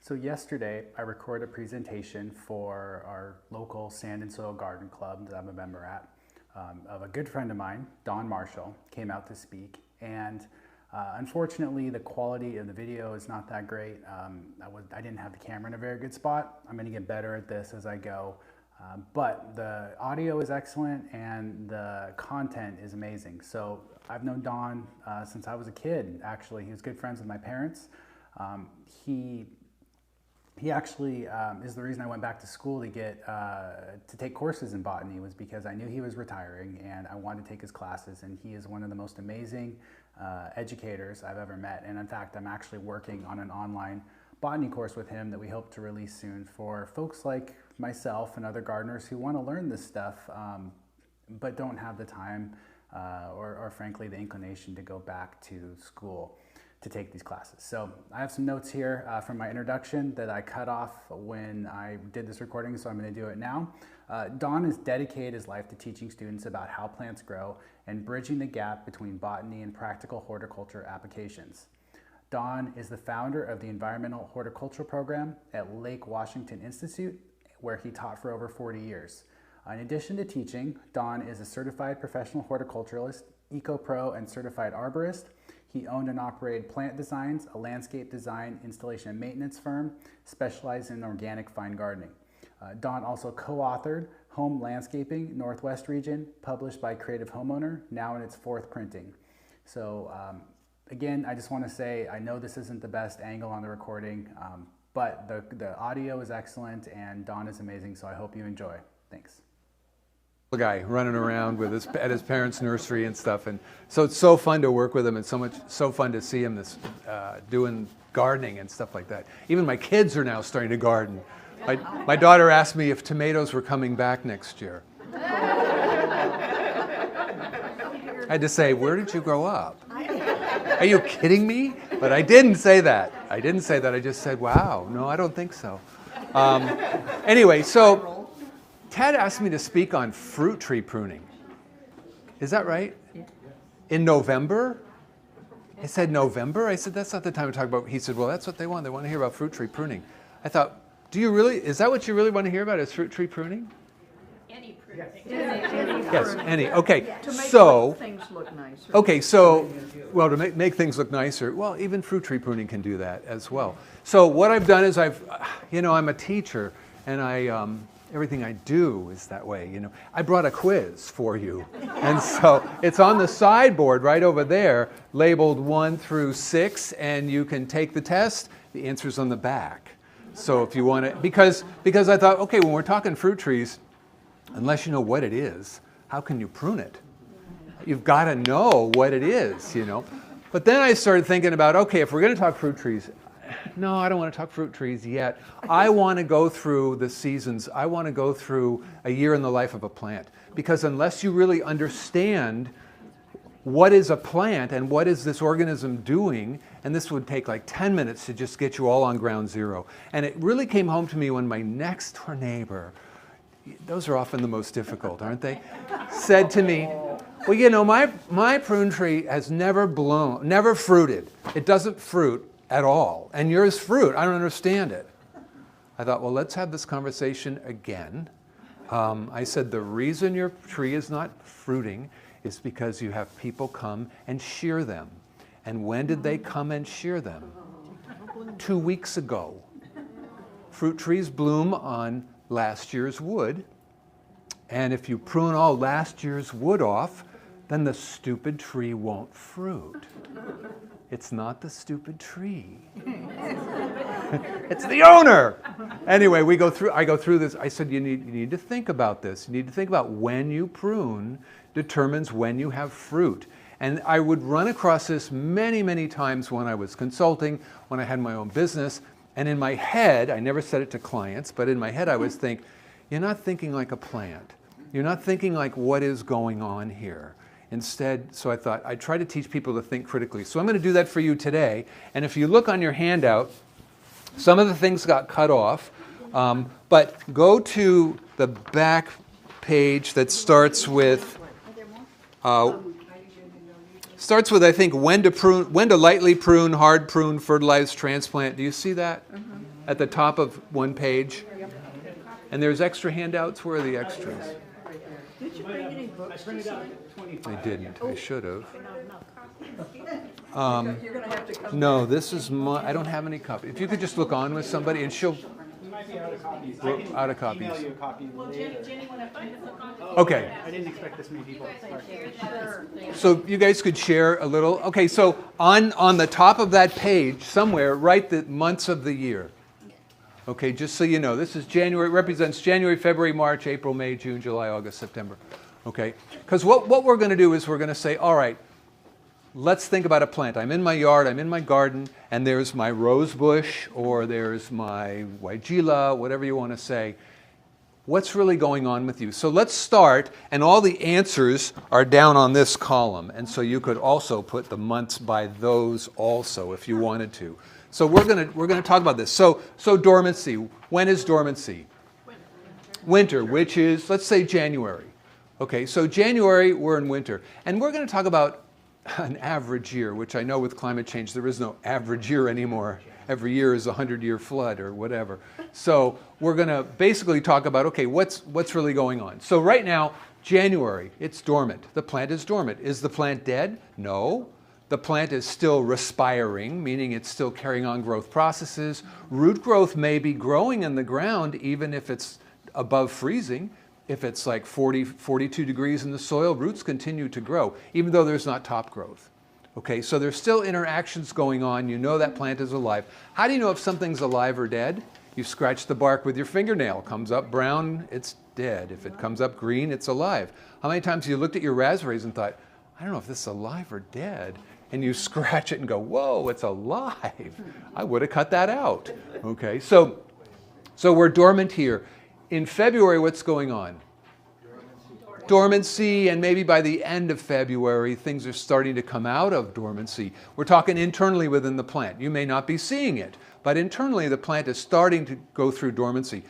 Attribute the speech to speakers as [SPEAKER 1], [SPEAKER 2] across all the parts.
[SPEAKER 1] So yesterday, I recorded a presentation for our local sand and soil garden club that I'm a member at, of a good friend of mine, Don Marshall, came out to speak. And unfortunately, the quality of the video is not that great. I didn't have the camera in a very good spot. I'm gonna get better at this as I go. But the audio is excellent and the content is amazing. So I've known Don since I was a kid, actually. He was good friends with my parents. He actually is the reason I went back to school to get to take courses in botany, was because I knew he was retiring and I wanted to take his classes, and he is one of the most amazing educators I've ever met. And in fact, I'm actually working on an online botany course with him that we hope to release soon for folks like myself and other gardeners who want to learn this stuff but don't have the time or frankly the inclination to go back to school to take these classes. So I have some notes here from my introduction that I cut off when I did this recording, so I'm going to do it now. Don has dedicated his life to teaching students about how plants grow and bridging the gap between botany and practical horticulture applications. Don is the founder of the Environmental Horticulture Program at Lake Washington Institute, where he taught for over 40 years. In addition to teaching, Don is a certified professional horticulturalist, eco-pro, and certified arborist. He owned and operated Plant Designs, a landscape design, installation, and maintenance firm specialized in organic fine gardening. Don also co-authored Home Landscaping Northwest Region, published by Creative Homeowner, now in its 4th printing. So again, I just want to say, I know this isn't the best angle on the recording, but the audio is excellent and Don is amazing, so I hope you enjoy. Thanks.
[SPEAKER 2] Guy running around with at his parents' nursery and stuff, and so it's so fun to work with him, and so fun to see him doing gardening and stuff like that. Even my kids are now starting to garden. My daughter asked me if tomatoes were coming back next year. I had to say, where did you grow up? Are you kidding me? But I didn't say that. I just said, wow, no, I don't think so. Anyway, so Ted asked me to speak on fruit tree pruning. Is that right? Yeah. In November? I said, November? I said, that's not the time to talk about. He said, well, that's what they want. They want to hear about fruit tree pruning. I thought, is that what you really want to hear about, is fruit tree pruning?
[SPEAKER 3] Any pruning.
[SPEAKER 2] Yes, any. Okay,
[SPEAKER 3] to make things look nicer.
[SPEAKER 2] Okay, so, well, to make things look nicer, well, even fruit tree pruning can do that as well. So what I've done is I'm a teacher, and everything I do is that way, I brought a quiz for you. And so it's on the sideboard right over there, labeled 1 through 6, and you can take the test. The answer's on the back. So if you want to, because I thought, okay, when we're talking fruit trees, unless you know what it is, how can you prune it? You've got to know what it is, But then I started thinking about, okay, if we're going to talk fruit trees, no, I don't want to talk fruit trees yet. I want to go through the seasons. I want to go through a year in the life of a plant. Because unless you really understand what is a plant and what is this organism doing, and this would take like 10 minutes to just get you all on ground zero. And it really came home to me when my next door neighbor, those are often the most difficult, aren't they? Said to me, well, my prune tree has never blown, never fruited. It doesn't fruit at all. And yours fruit. I don't understand it. I thought, well, let's have this conversation again. I said, the reason your tree is not fruiting is because you have people come and shear them. And when did they come and shear them? 2 weeks ago. Fruit trees bloom on last year's wood. And if you prune all last year's wood off, then the stupid tree won't fruit. It's not the stupid tree. It's the owner. Anyway, I go through this. I said, you need to think about this. You need to think about when you prune determines when you have fruit. And I would run across this many, many times when I was consulting, when I had my own business. And in my head, I never said it to clients, but in my head I was thinking, you're not thinking like a plant. You're not thinking like what is going on here. Instead, so I thought, I'd try to teach people to think critically. So I'm going to do that for you today. And if you look on your handout, some of the things got cut off. But go to the back page that starts with Starts with, I think, when to lightly prune, hard prune, fertilize, transplant. Do you see that at the top of one page? And there's extra handouts. Where are the extras?
[SPEAKER 3] Did you bring any books to sign?
[SPEAKER 2] I didn't. I should have.
[SPEAKER 3] You're gonna have to come.
[SPEAKER 2] No, this is my. I don't have any copies. If you could just look on with somebody, and she'll.
[SPEAKER 1] We might be out of copies.
[SPEAKER 2] We're
[SPEAKER 1] I can
[SPEAKER 2] out of copies.
[SPEAKER 1] email you a copy later.
[SPEAKER 2] Okay.
[SPEAKER 1] I didn't expect this many people.
[SPEAKER 2] So you guys could share a little. Okay, so on the top of that page somewhere, write the months of the year. Okay, just so you know, this is January, represents January, February, March, April, May, June, July, August, September. Okay, because what we're going to do is we're going to say, all right, let's think about a plant. I'm in my yard, I'm in my garden, and there's my rose bush, or there's my weigela, whatever you want to say. What's really going on with you? So let's start, and all the answers are down on this column, and so you could also put the months by those also if you wanted to. So we're gonna talk about this. So dormancy. When is dormancy? Winter, which is, let's say, January. Okay, so January, we're in winter. And we're going to talk about an average year, which I know with climate change, there is no average year anymore. Every year is a 100-year flood or whatever. So we're going to basically talk about, okay, what's really going on? So right now, January, it's dormant. The plant is dormant. Is the plant dead? No. The plant is still respiring, meaning it's still carrying on growth processes. Root growth may be growing in the ground even if it's above freezing. If it's like 42 degrees in the soil, roots continue to grow, even though there's not top growth. Okay, so there's still interactions going on. You know that plant is alive. How do you know if something's alive or dead? You scratch the bark with your fingernail. Comes up brown, it's dead. If it comes up green, it's alive. How many times have you looked at your raspberries and thought, I don't know if this is alive or dead? And you scratch it and go, whoa, it's alive. I would have cut that out. Okay, so we're dormant here. In February, what's going on? Dormancy, and maybe by the end of February, things are starting to come out of dormancy. We're talking internally within the plant. You may not be seeing it, but internally the plant is starting to go through dormancy.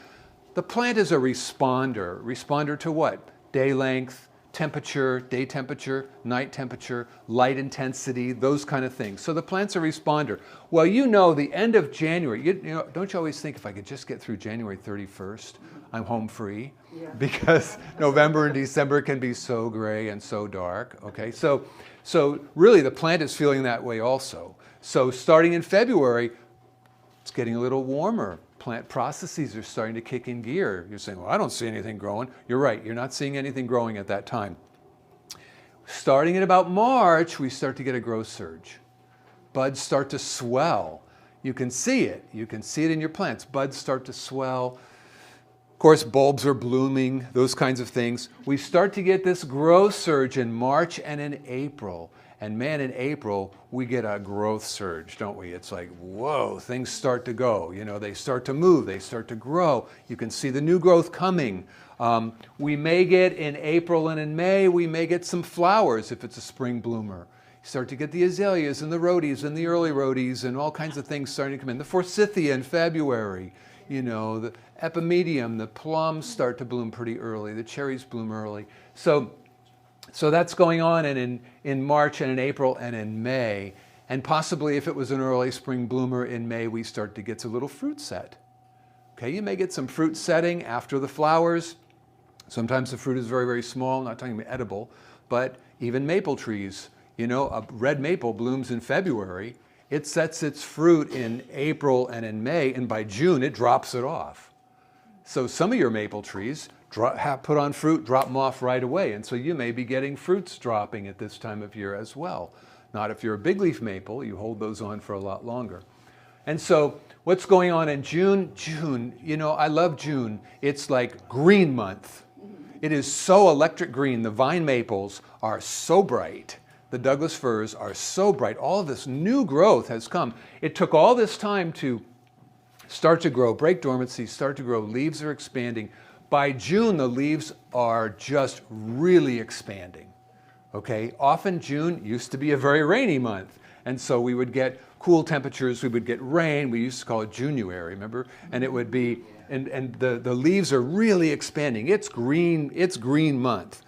[SPEAKER 2] The plant is a responder. Responder to what? Day length, temperature, day temperature, night temperature, light intensity, those kind of things. So the plant's a responder. Well, you know the end of January, you know, don't you always think if I could just get through January 31st, I'm home free? Yeah. Because November and December can be so gray and so dark, okay? So really the plant is feeling that way also. So starting in February, it's getting a little warmer. Plant processes are starting to kick in gear. You're saying, well, I don't see anything growing. You're right, you're not seeing anything growing at that time. Starting in about March, we start to get a growth surge. Buds start to swell. You can see it. You can see it in your plants. Buds start to swell. Of course, bulbs are blooming, those kinds of things. We start to get this growth surge in March and in April. And man, in April, we get a growth surge, don't we? It's like, whoa, things start to go. You know, they start to move, they start to grow. You can see the new growth coming. We may get in April and in May, we may get some flowers if it's a spring bloomer. You start to get the azaleas and the rhodies and the early rhodies and all kinds of things starting to come in. The forsythia in February, you know, the epimedium, the plums start to bloom pretty early, the cherries bloom early. So that's going on in March and in April and in May. And possibly if it was an early spring bloomer in May, we start to get a little fruit set. Okay, you may get some fruit setting after the flowers. Sometimes the fruit is very, very small, not talking about edible, but even maple trees. You know, a red maple blooms in February. It sets its fruit in April and in May, and by June it drops it off. So some of your maple trees put on fruit, drop them off right away. And so you may be getting fruits dropping at this time of year as well. Not if you're a big leaf maple, you hold those on for a lot longer. And so what's going on in June? June, you know, I love June. It's like green month. It is so electric green. The vine maples are so bright. The Douglas firs are so bright. All of this new growth has come. It took all this time to start to grow, break dormancy, start to grow. Leaves are expanding. By June, the leaves are just really expanding, okay? Often June used to be a very rainy month, and so we would get cool temperatures, we would get rain, we used to call it January, remember? And it would be, and the leaves are really expanding. It's green month.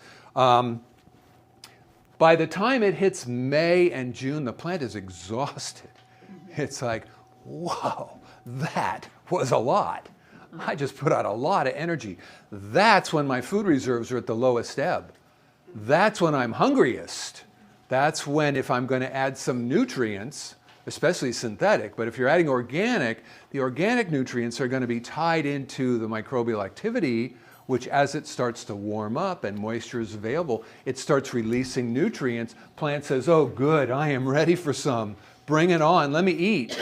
[SPEAKER 2] By the time it hits May and June, the plant is exhausted. It's like, whoa, that was a lot. I just put out a lot of energy. That's when my food reserves are at the lowest ebb. That's when I'm hungriest. That's when, if I'm going to add some nutrients, especially synthetic, but if you're adding organic, the organic nutrients are going to be tied into the microbial activity, which as it starts to warm up and moisture is available, it starts releasing nutrients. Plant says, oh good, I am ready for some. Bring it on, let me eat.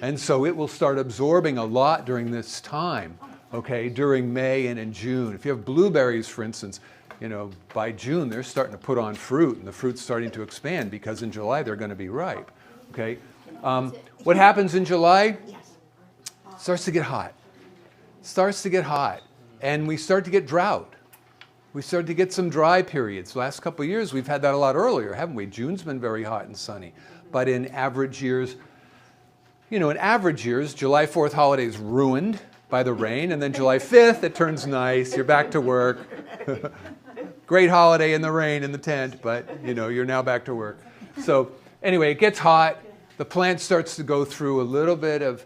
[SPEAKER 2] And so it will start absorbing a lot during this time, okay, during May and in June. If you have blueberries, for instance, you know, by June they're starting to put on fruit, and the fruit's starting to expand because in July they're going to be ripe, okay? What happens in July? It starts to get hot. It starts to get hot. And we start to get drought. We start to get some dry periods. The last couple of years, we've had that a lot earlier, haven't we? June's been very hot and sunny. But in average years, you know, in average years, July 4th holiday is ruined by the rain. And then July 5th, it turns nice. You're back to work. Great holiday in the rain in the tent, but, you know, you're now back to work. So anyway, it gets hot. The plant starts to go through a little bit of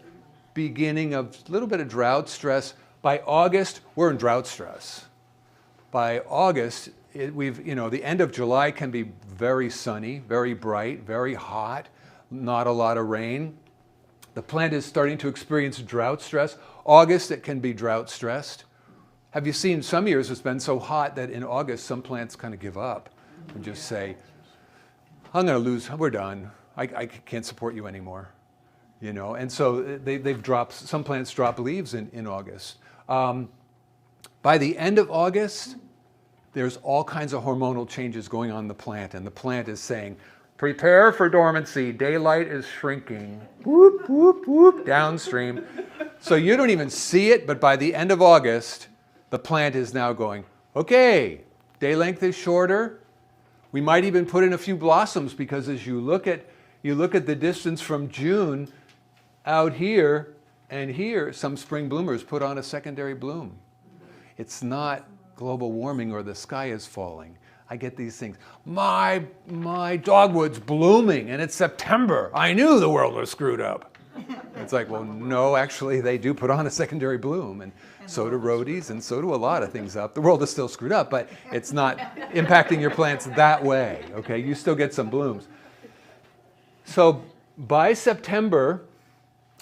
[SPEAKER 2] drought stress. By August, we're in drought stress. By August, the end of July can be very sunny, very bright, very hot, not a lot of rain. The plant is starting to experience drought stress. August, it can be drought stressed. Have you seen some years it's been so hot that in August, some plants kind of give up and just say, I'm going to lose, we're done. I can't support you anymore. You know, and so some plants drop leaves in August. By the end of August, there's all kinds of hormonal changes going on in the plant, and the plant is saying, prepare for dormancy, daylight is shrinking, whoop, whoop, whoop, downstream. So you don't even see it, but by the end of August, the plant is now going, okay, day length is shorter. We might even put in a few blossoms, because as you look at the distance from June out here and here, some spring bloomers put on a secondary bloom. It's not global warming or the sky is falling. I get these things. My dogwood's blooming and it's September. I knew the world was screwed up. It's like, well, no, actually they do put on a secondary bloom, and so do rhodies, and so do a lot of things up. The world is still screwed up, but it's not impacting your plants that way, okay? You still get some blooms. So by September,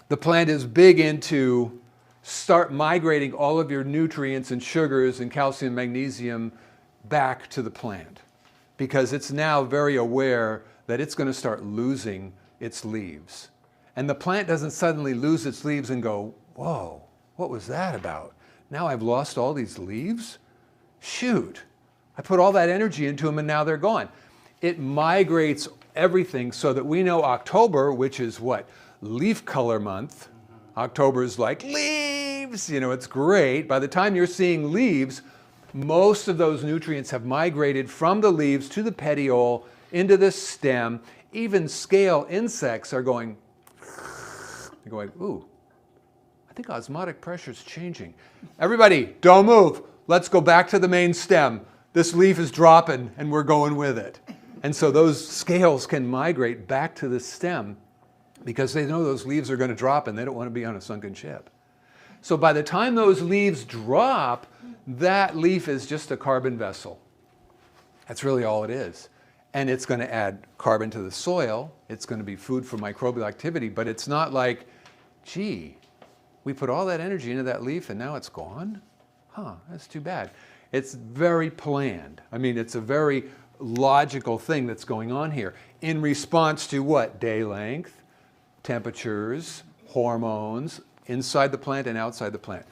[SPEAKER 2] the plant is big into start migrating all of your nutrients and sugars and calcium, magnesium back to the plant, because it's now very aware that it's going to start losing its leaves. And the plant doesn't suddenly lose its leaves and go, whoa, what was that about? Now I've lost all these leaves? Shoot, I put all that energy into them and now they're gone. It migrates everything so that we know October, which is what? Leaf color month. October is like leaves, you know, it's great. By the time you're seeing leaves, most of those nutrients have migrated from the leaves to the petiole, into the stem. Even scale insects are going, ooh, I think osmotic pressure is changing. Everybody, don't move. Let's go back to the main stem. This leaf is dropping and we're going with it. And so those scales can migrate back to the stem because they know those leaves are going to drop and they don't want to be on a sunken ship. So by the time those leaves drop, that leaf is just a carbon vessel. That's really all it is. And it's going to add carbon to the soil. It's going to be food for microbial activity, but it's not like, gee, we put all that energy into that leaf and now it's gone? Huh, that's too bad. It's very planned. I mean, it's a very logical thing that's going on here in response to what? Day length, temperatures, hormones, inside the plant and outside the plant.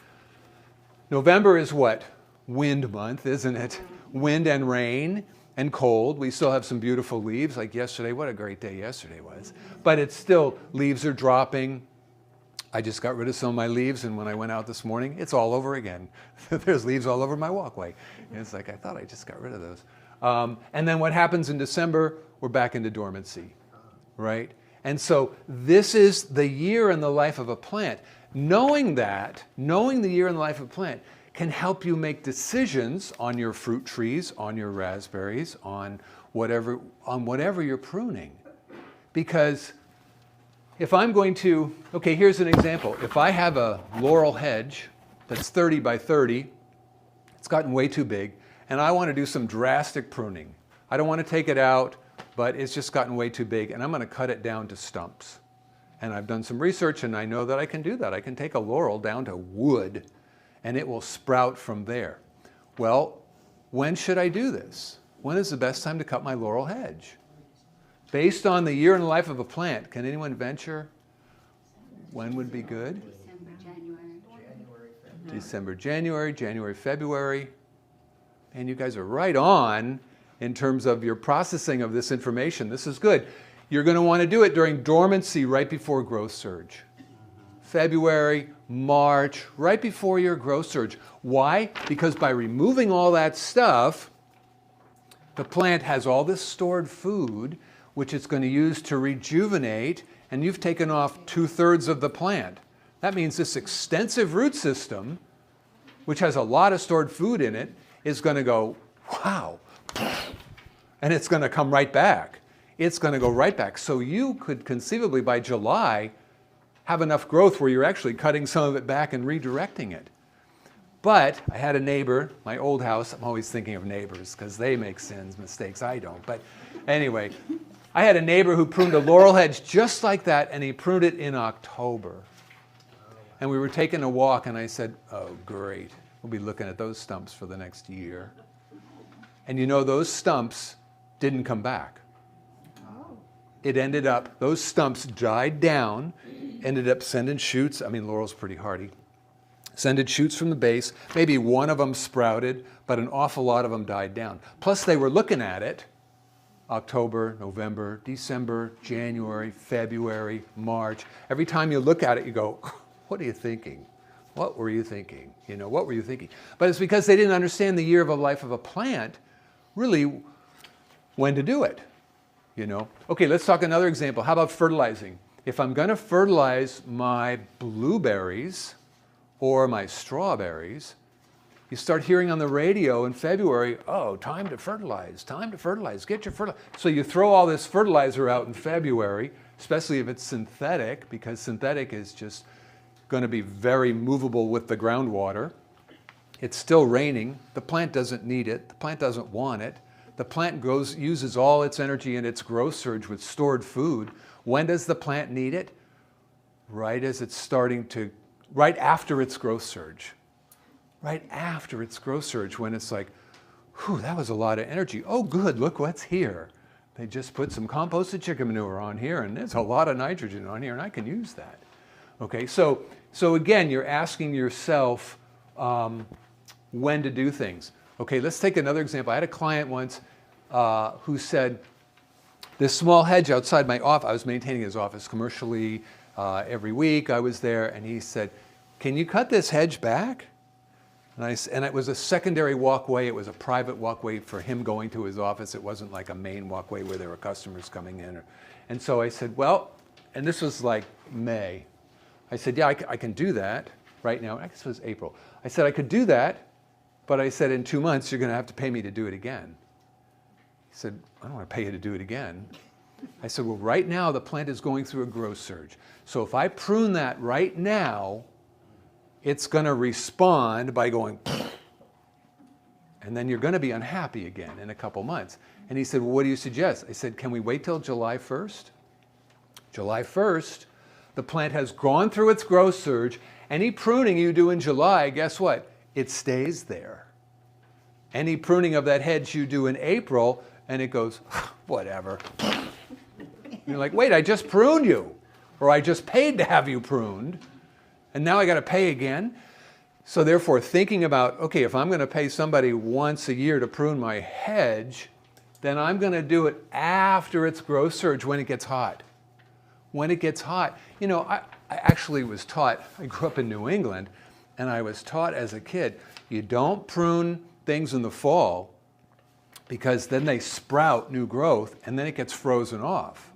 [SPEAKER 2] November is what? Wind month, isn't it? Wind and rain and cold. We still have some beautiful leaves, like yesterday. What a great day yesterday was. But it's still, leaves are dropping. I just got rid of some of my leaves, and when I went out this morning, it's all over again. There's leaves all over my walkway. And it's like, I thought I just got rid of those. And then what happens in December? We're back into dormancy, right? And so this is the year in the life of a plant. Knowing that, knowing the year in the life of a plant, can help you make decisions on your fruit trees, on your raspberries, on whatever you're pruning. Because if I'm going to, okay, here's an example. If I have a laurel hedge that's 30 by 30, it's gotten way too big, and I want to do some drastic pruning. I don't want to take it out, but it's just gotten way too big, and I'm going to cut it down to stumps. And I've done some research, and I know that I can do that. I can take a laurel down to wood, and it will sprout from there. Well, when should I do this? When is the best time to cut my laurel hedge? Based on the year in the life of a plant, can anyone venture when would be good? December, January, January, February. And you guys are right on in terms of your processing of this information. This is good. You're going to want to do it during dormancy right before growth surge. February, March, right before your growth surge. Why? Because by removing all that stuff, the plant has all this stored food which it's going to use to rejuvenate, and you've taken off 2/3 of the plant. That means this extensive root system, which has a lot of stored food in it, is going to go, wow, and it's going to come right back. It's going to go right back. So you could conceivably, by July, have enough growth where you're actually cutting some of it back and redirecting it. But I had a neighbor, my old house, I'm always thinking of neighbors because they make sins, mistakes, I don't. But anyway, I had a neighbor who pruned a laurel hedge just like that, and he pruned it in October. And we were taking a walk, and I said, oh, great. We'll be looking at those stumps for the next year. And you know, those stumps didn't come back. It ended up, those stumps died down, ended up sending shoots. I mean, laurel's pretty hardy. Sended shoots from the base. Maybe one of them sprouted, but an awful lot of them died down. Plus, they were looking at it October, November, December, January, February, March. Every time you look at it, you go, what are you thinking? What were you thinking? You know, what were you thinking? But it's because they didn't understand the year of a life of a plant, really, when to do it. You know? Okay, let's talk another example. How about fertilizing? If I'm going to fertilize my blueberries or my strawberries, you start hearing on the radio in February, oh, time to fertilize, get your fertilizer. So you throw all this fertilizer out in February, especially if it's synthetic, because synthetic is just going to be very movable with the groundwater. It's still raining. The plant doesn't need it. The plant doesn't want it. The plant uses all its energy in its growth surge with stored food. When does the plant need it? Right as it's starting to, right after its growth surge. Right after its growth surge, when it's like, whew, that was a lot of energy. Oh, good, look what's here. They just put some composted chicken manure on here, and there's a lot of nitrogen on here, and I can use that. Okay, so again, you're asking yourself when to do things. Okay, let's take another example. I had a client once who said, this small hedge outside my office, I was maintaining his office commercially every week. I was there, and he said, can you cut this hedge back? And it was a secondary walkway. It was a private walkway for him going to his office. It wasn't like a main walkway where there were customers coming in. And so I said, well, and this was like May. I said, yeah, I can do that right now. I guess it was April. I said, I could do that, but I said, in 2 months, you're going to have to pay me to do it again. He said, I don't want to pay you to do it again. I said, well, right now, the plant is going through a growth surge. So if I prune that right now, it's going to respond by going, and then you're going to be unhappy again in a couple months. And he said, well, what do you suggest? I said, can we wait till July 1st? July 1st, the plant has gone through its growth surge. Any pruning you do in July, guess what? It stays there. Any pruning of that hedge you do in April, and it goes, whatever. You're like, wait, I just pruned you, or I just paid to have you pruned. And now I got to pay again. So therefore, thinking about, okay, if I'm going to pay somebody once a year to prune my hedge, then I'm going to do it after its growth surge when it gets hot. When it gets hot. You know, I actually was taught, I grew up in New England, and I was taught as a kid, you don't prune things in the fall because then they sprout new growth and then it gets frozen off.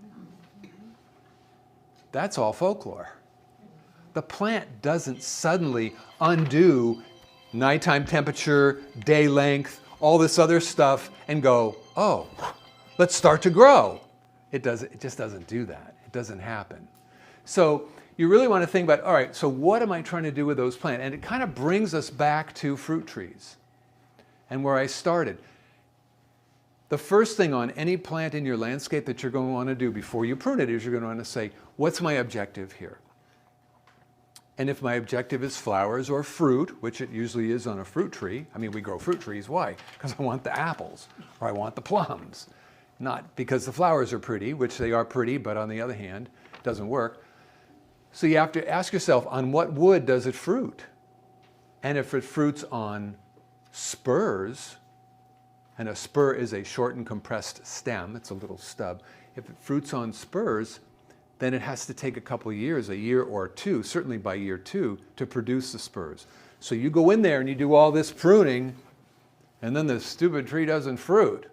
[SPEAKER 2] That's all folklore. The plant doesn't suddenly undo nighttime temperature, day length, all this other stuff and go, oh, let's start to grow. It just doesn't do that. It doesn't happen. So you really want to think about, all right, so what am I trying to do with those plants? And it kind of brings us back to fruit trees and where I started. The first thing on any plant in your landscape that you're going to want to do before you prune it is you're going to want to say, what's my objective here? And if my objective is flowers or fruit, which it usually is on a fruit tree, I mean, we grow fruit trees, why? Because I want the apples or I want the plums. Not because the flowers are pretty, which they are pretty, but on the other hand, it doesn't work. So you have to ask yourself, on what wood does it fruit? And if it fruits on spurs, and a spur is a short and compressed stem, it's a little stub. If it fruits on spurs, then it has to take a couple of years, a year or two, certainly by year 2, to produce the spurs. So you go in there and you do all this pruning, and then the stupid tree doesn't fruit.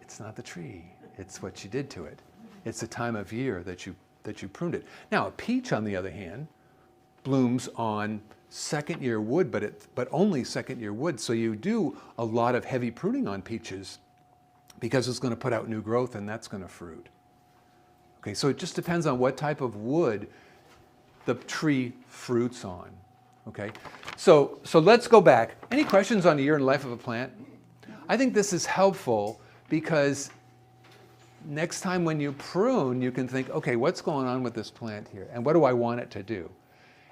[SPEAKER 2] It's not the tree, it's what you did to it. It's the time of year that you pruned it. Now, a peach, on the other hand, blooms on second-year wood, but only second-year wood. So you do a lot of heavy pruning on peaches because it's going to put out new growth and that's going to fruit. Okay, so it just depends on what type of wood the tree fruits on. Okay, so let's go back. Any questions on the year and life of a plant? I think this is helpful because next time when you prune, you can think, okay, what's going on with this plant here? And what do I want it to do?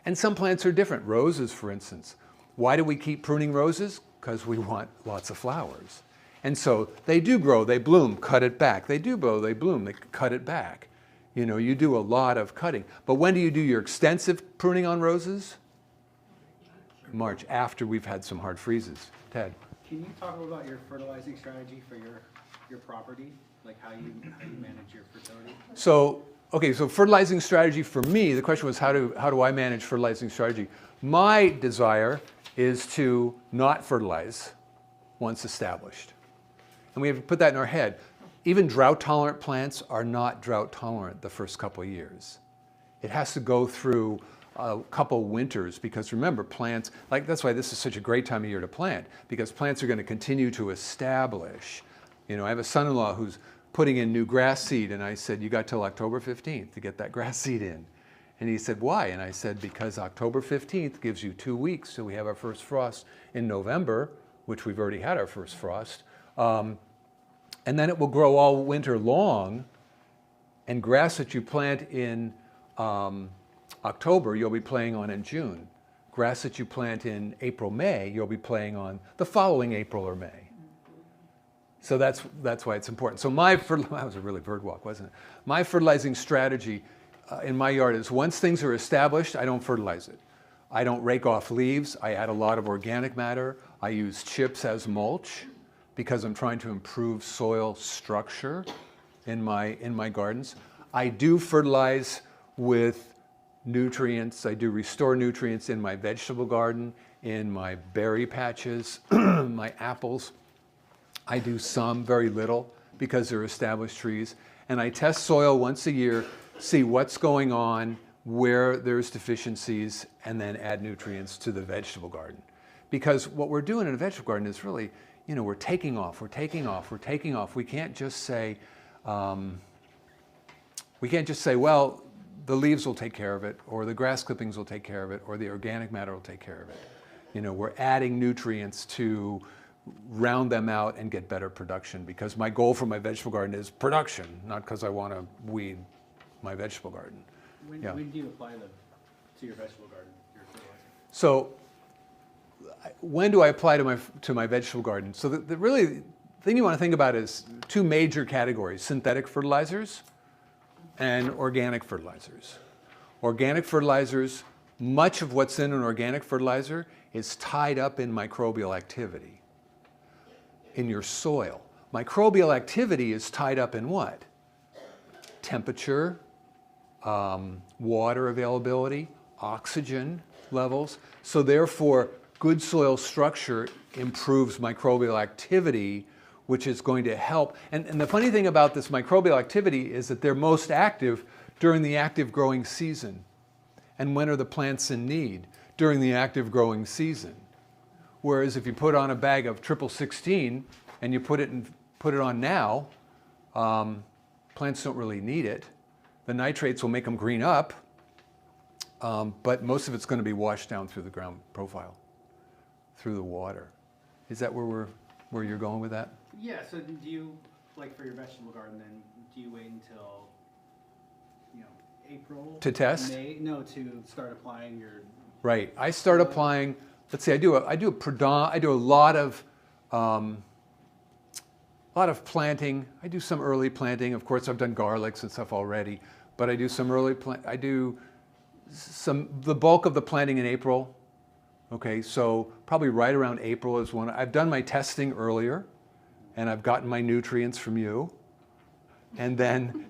[SPEAKER 2] And some plants are different. Roses, for instance. Why do we keep pruning roses? Because we want lots of flowers. And so they do grow, they bloom, cut it back. They do grow, they bloom, they cut it back. You know, you do a lot of cutting. But when do you do your extensive pruning on roses? March, after we've had some hard freezes. Ted?
[SPEAKER 4] Can you talk about your fertilizing strategy for your property? Like how you manage your fertility?
[SPEAKER 2] So, okay, so fertilizing strategy for me, the question was how do I manage fertilizing strategy? My desire is to not fertilize once established. And we have to put that in our head. Even drought-tolerant plants are not drought-tolerant the first couple of years. It has to go through a couple winters because remember, plants, like that's why this is such a great time of year to plant, because plants are going to continue to establish. You know, I have a son-in-law who's putting in new grass seed, and I said, you got till October 15th to get that grass seed in. And he said, why? And I said, because October 15th gives you 2 weeks till we have our first frost in November, which we've already had our first frost. And then it will grow all winter long, and grass that you plant in October, you'll be planting on in June. Grass that you plant in April, May, you'll be planting on the following April or May. So that's why it's important. So that was a really bird walk, wasn't it? My fertilizing strategy in my yard is once things are established, I don't fertilize it. I don't rake off leaves. I add a lot of organic matter. I use chips as mulch because I'm trying to improve soil structure in my gardens. I do fertilize with nutrients. I do restore nutrients in my vegetable garden, in my berry patches, my apples. I do some, very little, because they're established trees. And I test soil once a year, see what's going on, where there's deficiencies, and then add nutrients to the vegetable garden. Because what we're doing in a vegetable garden is really, you know, we're taking off, we're taking off, we're taking off. We can't just say, well, the leaves will take care of it, or the grass clippings will take care of it, or the organic matter will take care of it. You know, we're adding nutrients to round them out and get better production, because my goal for my vegetable garden is production, not because I want to weed my vegetable garden.
[SPEAKER 4] When do you apply them to your vegetable garden, your fertilizer?
[SPEAKER 2] So when do I apply to my vegetable garden? So the really thing you want to think about is two major categories: synthetic fertilizers and organic fertilizers. Organic fertilizers, much of what's in an organic fertilizer is tied up in microbial activity in your soil. Microbial activity is tied up in what? Temperature, water availability, oxygen levels. So therefore, good soil structure improves microbial activity, which is going to help. And the funny thing about this microbial activity is that they're most active during the active growing season. And when are the plants in need? During the active growing season. Whereas if you put on a bag of triple 16 and you put it put it on now, plants don't really need it. The nitrates will make them green up, but most of it's going to be washed down through the ground profile, through the water. Is that where you're going with that?
[SPEAKER 4] Yeah, so do you, like for your vegetable garden then, do you wait until, April?
[SPEAKER 2] To test?
[SPEAKER 4] May? No, to start applying your...
[SPEAKER 2] Right. I start applying, let's see, I do a lot of planting. I do some early planting. Of course, I've done garlics and stuff already, but I do some early the bulk of the planting in April. Okay, so probably right around April is when I've done my testing earlier, and I've gotten my nutrients from you, and then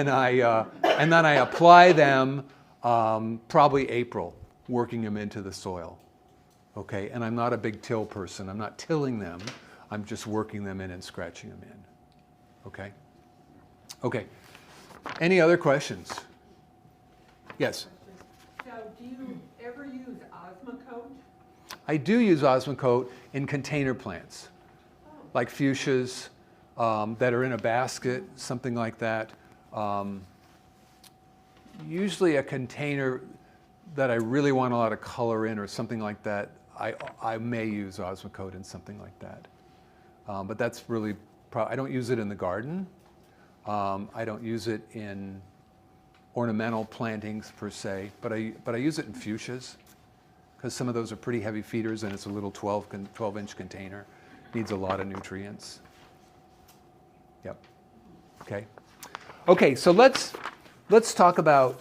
[SPEAKER 2] I apply them probably April, working them into the soil. Okay, and I'm not a big till person. I'm not tilling them. I'm just working them in and scratching them in. Okay. Okay. Any other questions? Yes.
[SPEAKER 3] So do you ever use Osmocote?
[SPEAKER 2] I do use Osmocote in container plants, like fuchsias that are in a basket, something like that. Usually a container that I really want a lot of color in or something like that, I may use Osmocote in something like that. But that's really, I don't use it in the garden. I don't use it in ornamental plantings per se, but I use it in fuchsias because some of those are pretty heavy feeders and it's a little 12-inch container. Needs a lot of nutrients. Yep. Okay. Okay. So let's talk about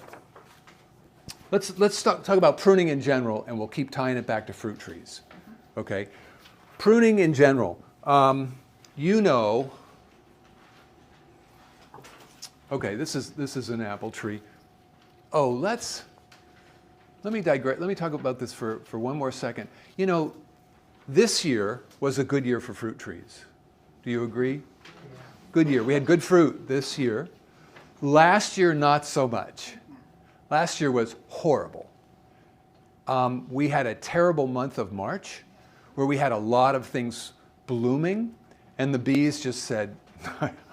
[SPEAKER 2] talk about pruning in general, and we'll keep tying it back to fruit trees. Okay. Pruning in general. Okay, this is an apple tree. Oh, let me digress. Let me talk about this for one more second. This year was a good year for fruit trees. Do you agree? Good year. We had good fruit this year. Last year, not so much. Last year was horrible. We had a terrible month of March where we had a lot of things blooming, and the bees just said,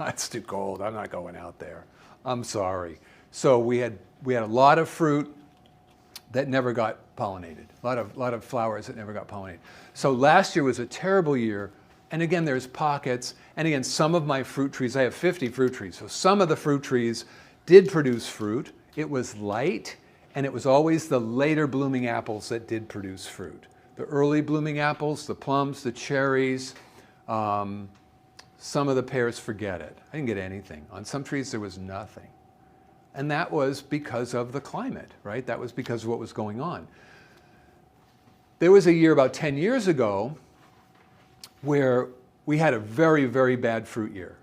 [SPEAKER 2] it's too cold, I'm not going out there. I'm sorry. So we had a lot of fruit that never got pollinated, a lot of flowers that never got pollinated. So last year was a terrible year, and again, there's pockets, and again, some of my fruit trees, I have 50 fruit trees, so some of the fruit trees did produce fruit. It was light, and it was always the later blooming apples that did produce fruit. The early blooming apples, the plums, the cherries, some of the pears, forget it. I didn't get anything. On some trees, there was nothing. And that was because of the climate, right? That was because of what was going on. There was a year about 10 years ago where we had a very, very bad fruit year.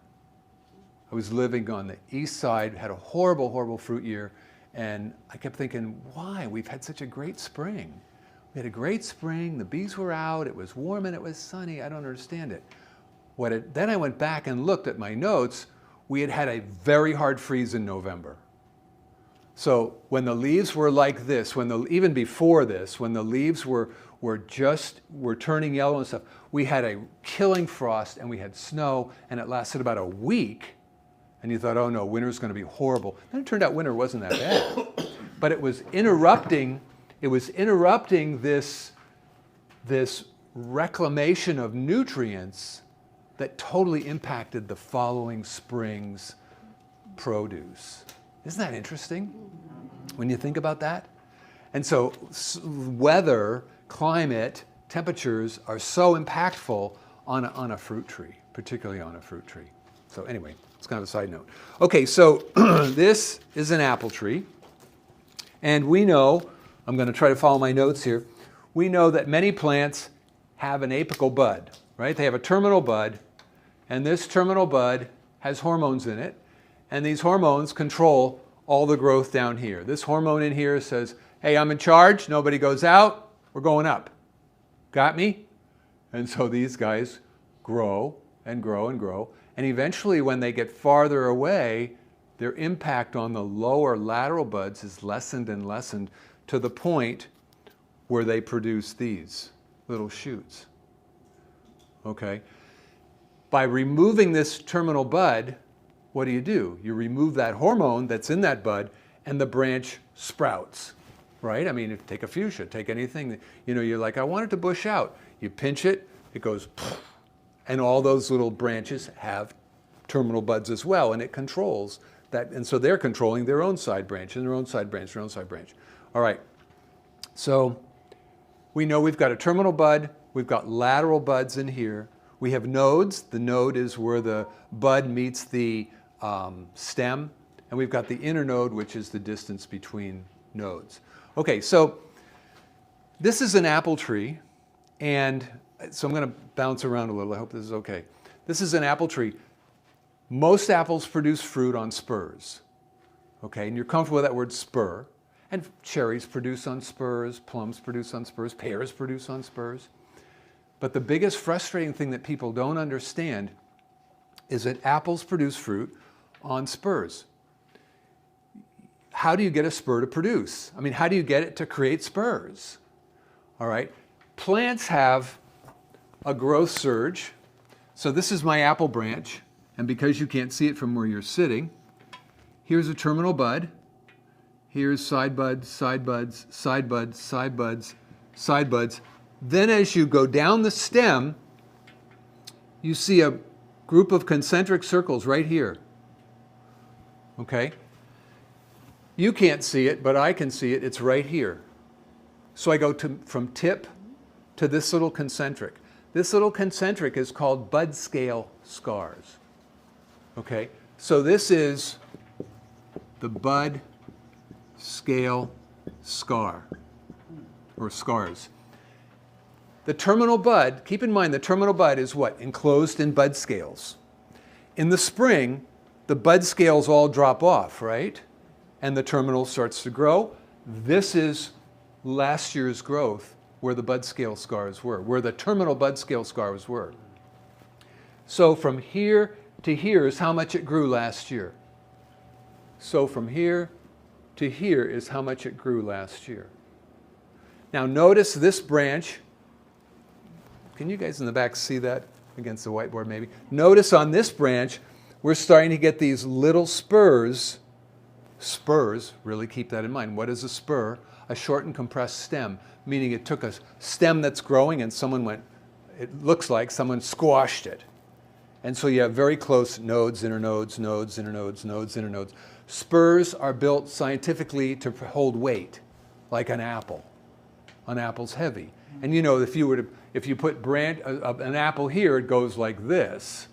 [SPEAKER 2] I was living on the east side, had a horrible, horrible fruit year, and I kept thinking, why? We've had such a great spring. We had a great spring, the bees were out, it was warm and it was sunny, I don't understand it. Then I went back and looked at my notes. We had had a very hard freeze in November. So when the leaves were like this, even before this, when the leaves were turning yellow and stuff, we had a killing frost and we had snow, and it lasted about a week. And you thought, oh no, winter's going to be horrible. Then it turned out winter wasn't that bad, but it was interrupting this reclamation of nutrients that totally impacted the following spring's produce. Isn't that interesting when you think about that? And so weather, climate, temperatures are so impactful on a fruit tree, particularly on a fruit tree. So anyway, it's kind of a side note. Okay, so this is an apple tree. And we know, I'm going to try to follow my notes here, we know that many plants have an apical bud, right? They have a terminal bud, and this terminal bud has hormones in it, and these hormones control all the growth down here. This hormone in here says, hey, I'm in charge, nobody goes out, we're going up. Got me? And so these guys grow and grow and grow, and eventually when they get farther away, their impact on the lower lateral buds is lessened and lessened to the point where they produce these little shoots. Okay? By removing this terminal bud, what do? You remove that hormone that's in that bud, and the branch sprouts, right? I mean, if, take a fuchsia, take anything, you know, you're like, I want it to bush out. You pinch it, it goes, and all those little branches have terminal buds as well, and it controls that, and so they're controlling their own side branch, and their own side branch, their own side branch. All right, so we know we've got a terminal bud, we've got lateral buds in here, we have nodes. The node is where the bud meets the stem, and we've got the inner node, which is the distance between nodes. Okay, so this is an apple tree, and so I'm going to bounce around a little. I hope this is okay. This is an apple tree. Most apples produce fruit on spurs, okay, and you're comfortable with that word spur. And cherries produce on spurs, plums produce on spurs, pears produce on spurs. But the biggest frustrating thing that people don't understand is that apples produce fruit on spurs. How do you get a spur to produce? I mean, how do you get it to create spurs? All right, plants have a growth surge. So this is my apple branch, and because you can't see it from where you're sitting, here's a terminal bud. Here's side buds, side buds, side buds, side buds, side buds. Then as you go down the stem, you see a group of concentric circles right here. Okay? You can't see it, but I can see it. It's right here. So I go from tip to this little concentric. This little concentric is called bud scale scars. Okay? So this is the bud scale scar, or scars. The terminal bud, keep in mind the terminal bud is what? Enclosed in bud scales. In the spring, the bud scales all drop off, right? And the terminal starts to grow. This is last year's growth where the bud scale scars were, where the terminal bud scale scars were. So from here to here is how much it grew last year. So from here to here is how much it grew last year. Now notice this branch. Can you guys in the back see that against the whiteboard maybe? Notice on this branch, we're starting to get these little spurs. Spurs, really keep that in mind. What is a spur? A short and compressed stem, meaning it took a stem that's growing and someone went, it looks like someone squashed it. And so you have very close nodes, internodes, nodes, internodes, nodes, internodes. Spurs are built scientifically to hold weight, like an apple. An apple's heavy. And you know, if you put an apple here, it goes like this.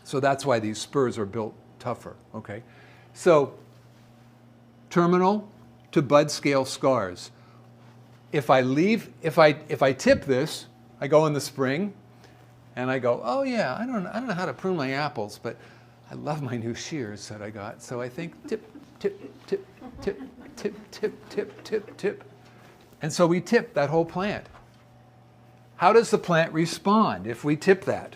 [SPEAKER 2] So that's why these spurs are built tougher, okay? So, terminal to bud scale scars. If I tip this, I go in the spring, and I go, oh yeah, I don't know how to prune my apples, but I love my new shears that I got. So I think tip, tip, tip, tip, tip, tip, tip, tip, tip. And so we tip that whole plant. How does the plant respond if we tip that?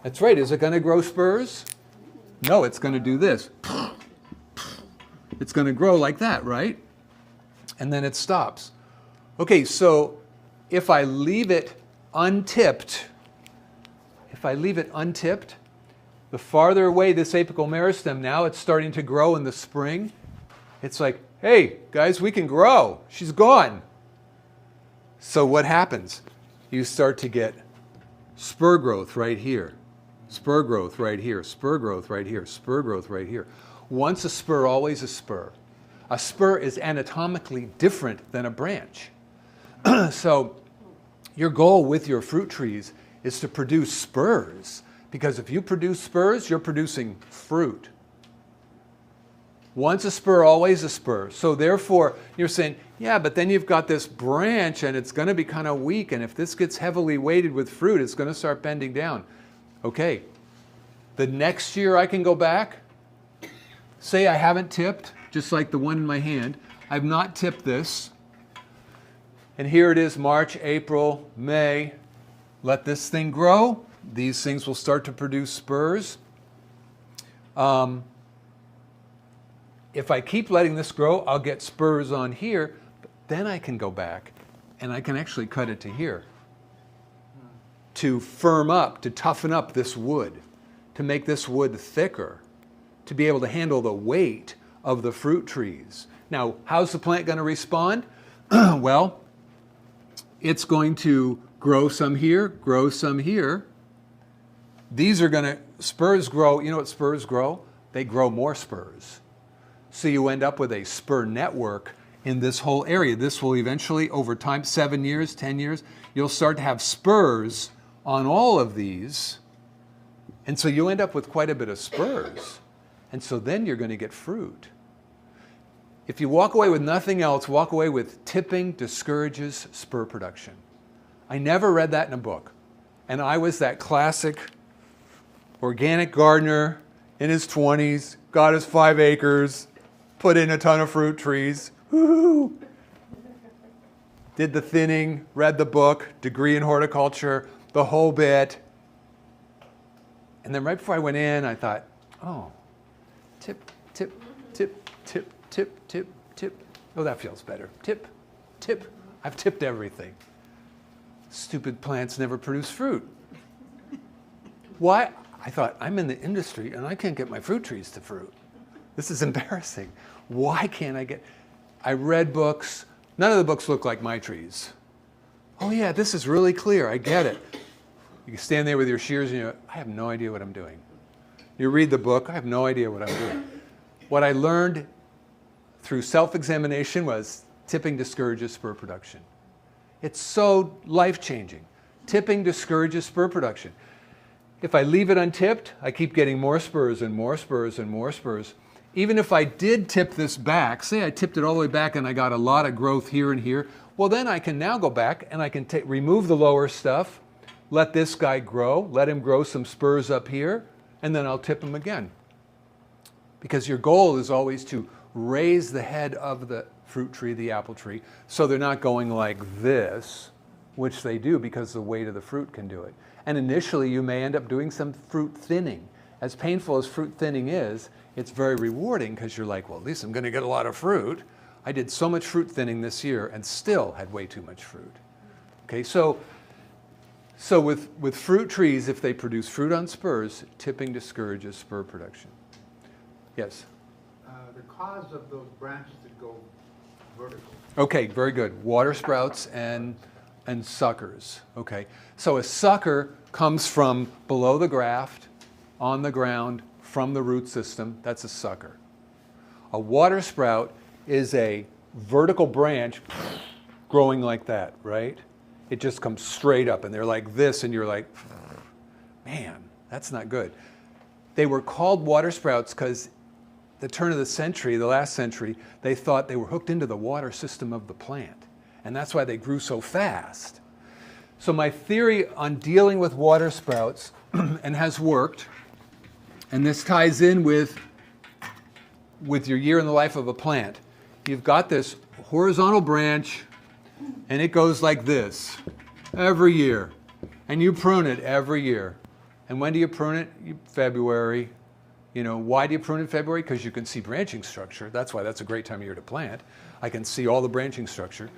[SPEAKER 2] That's right. Is it going to grow spurs? No, it's going to do this. It's going to grow like that, right? And then it stops. Okay, so if I leave it untipped, the farther away this apical meristem, now it's starting to grow in the spring. It's like, hey, guys, we can grow. She's gone. So what happens? You start to get spur growth right here, spur growth right here, spur growth right here, spur growth right here. Once a spur, always a spur. A spur is anatomically different than a branch. So your goal with your fruit trees is to produce spurs, because if you produce spurs, you're producing fruit. Once a spur, always a spur. So therefore, you're saying, yeah, but then you've got this branch and it's going to be kind of weak, and if this gets heavily weighted with fruit, it's going to start bending down. Okay, the next year I can go back. Say I haven't tipped, just like the one in my hand. I've not tipped this. And here it is, March, April, May. Let this thing grow. These things will start to produce spurs. If I keep letting this grow, I'll get spurs on here, but then I can go back and I can actually cut it to here. to firm up, to toughen up this wood, to make this wood thicker, to be able to handle the weight of the fruit trees. Now, how's the plant going to respond? Well, it's going to grow some here, grow some here. These are going to, spurs grow, you know what spurs grow? They grow more spurs. So you end up with a spur network in this whole area. This will eventually, over time, 7 years, 10 years, you'll start to have spurs on all of these. And so you end up with quite a bit of spurs. And so then you're going to get fruit. If you walk away with nothing else, walk away with tipping discourages spur production. I never read that in a book. And I was that classic organic gardener in his 20s, got his 5 acres, put in a ton of fruit trees, woo-hoo, did the thinning, read the book, degree in horticulture, the whole bit. And then right before I went in, I thought, oh, tip, tip, tip, tip, tip, tip, tip. Oh, that feels better. Tip, tip. I've tipped everything. Stupid plants never produce fruit. Why? I thought, I'm in the industry and I can't get my fruit trees to fruit. This is embarrassing. Why can't I get... I read books. None of the books look like my trees. Oh yeah, this is really clear. I get it. You can stand there with your shears and you go, I have no idea what I'm doing. You read the book, I have no idea what I'm doing. What I learned through self-examination was tipping discourages spur production. It's so life-changing. Tipping discourages spur production. If I leave it untipped, I keep getting more spurs and more spurs and more spurs. Even if I did tip this back, say I tipped it all the way back and I got a lot of growth here and here, well then I can now go back and I can remove the lower stuff, let this guy grow, let him grow some spurs up here, and then I'll tip him again. Because your goal is always to raise the head of the fruit tree, the apple tree, so they're not going like this, which they do because the weight of the fruit can do it. And initially you may end up doing some fruit thinning. As painful as fruit thinning is, it's very rewarding because you're like, well, at least I'm going to get a lot of fruit. I did so much fruit thinning this year and still had way too much fruit. Okay, so with fruit trees, if they produce fruit on spurs, tipping discourages spur production. Yes?
[SPEAKER 5] The cause of those branches that go vertical.
[SPEAKER 2] Okay, very good. Water sprouts and suckers. Okay, so a sucker comes from below the graft, on the ground, from the root system. That's a sucker. A water sprout is a vertical branch growing like that, right? It just comes straight up and they're like this and you're like, man, that's not good. They were called water sprouts because the turn of the century, the last century, they thought they were hooked into the water system of the plant. And that's why they grew so fast. So my theory on dealing with water sprouts, and has worked, and this ties in with your year in the life of a plant. You've got this horizontal branch, and it goes like this every year. And you prune it every year. And when do you prune it? February. You know, why do you prune in February? Because you can see branching structure. That's why that's a great time of year to plant. I can see all the branching structure.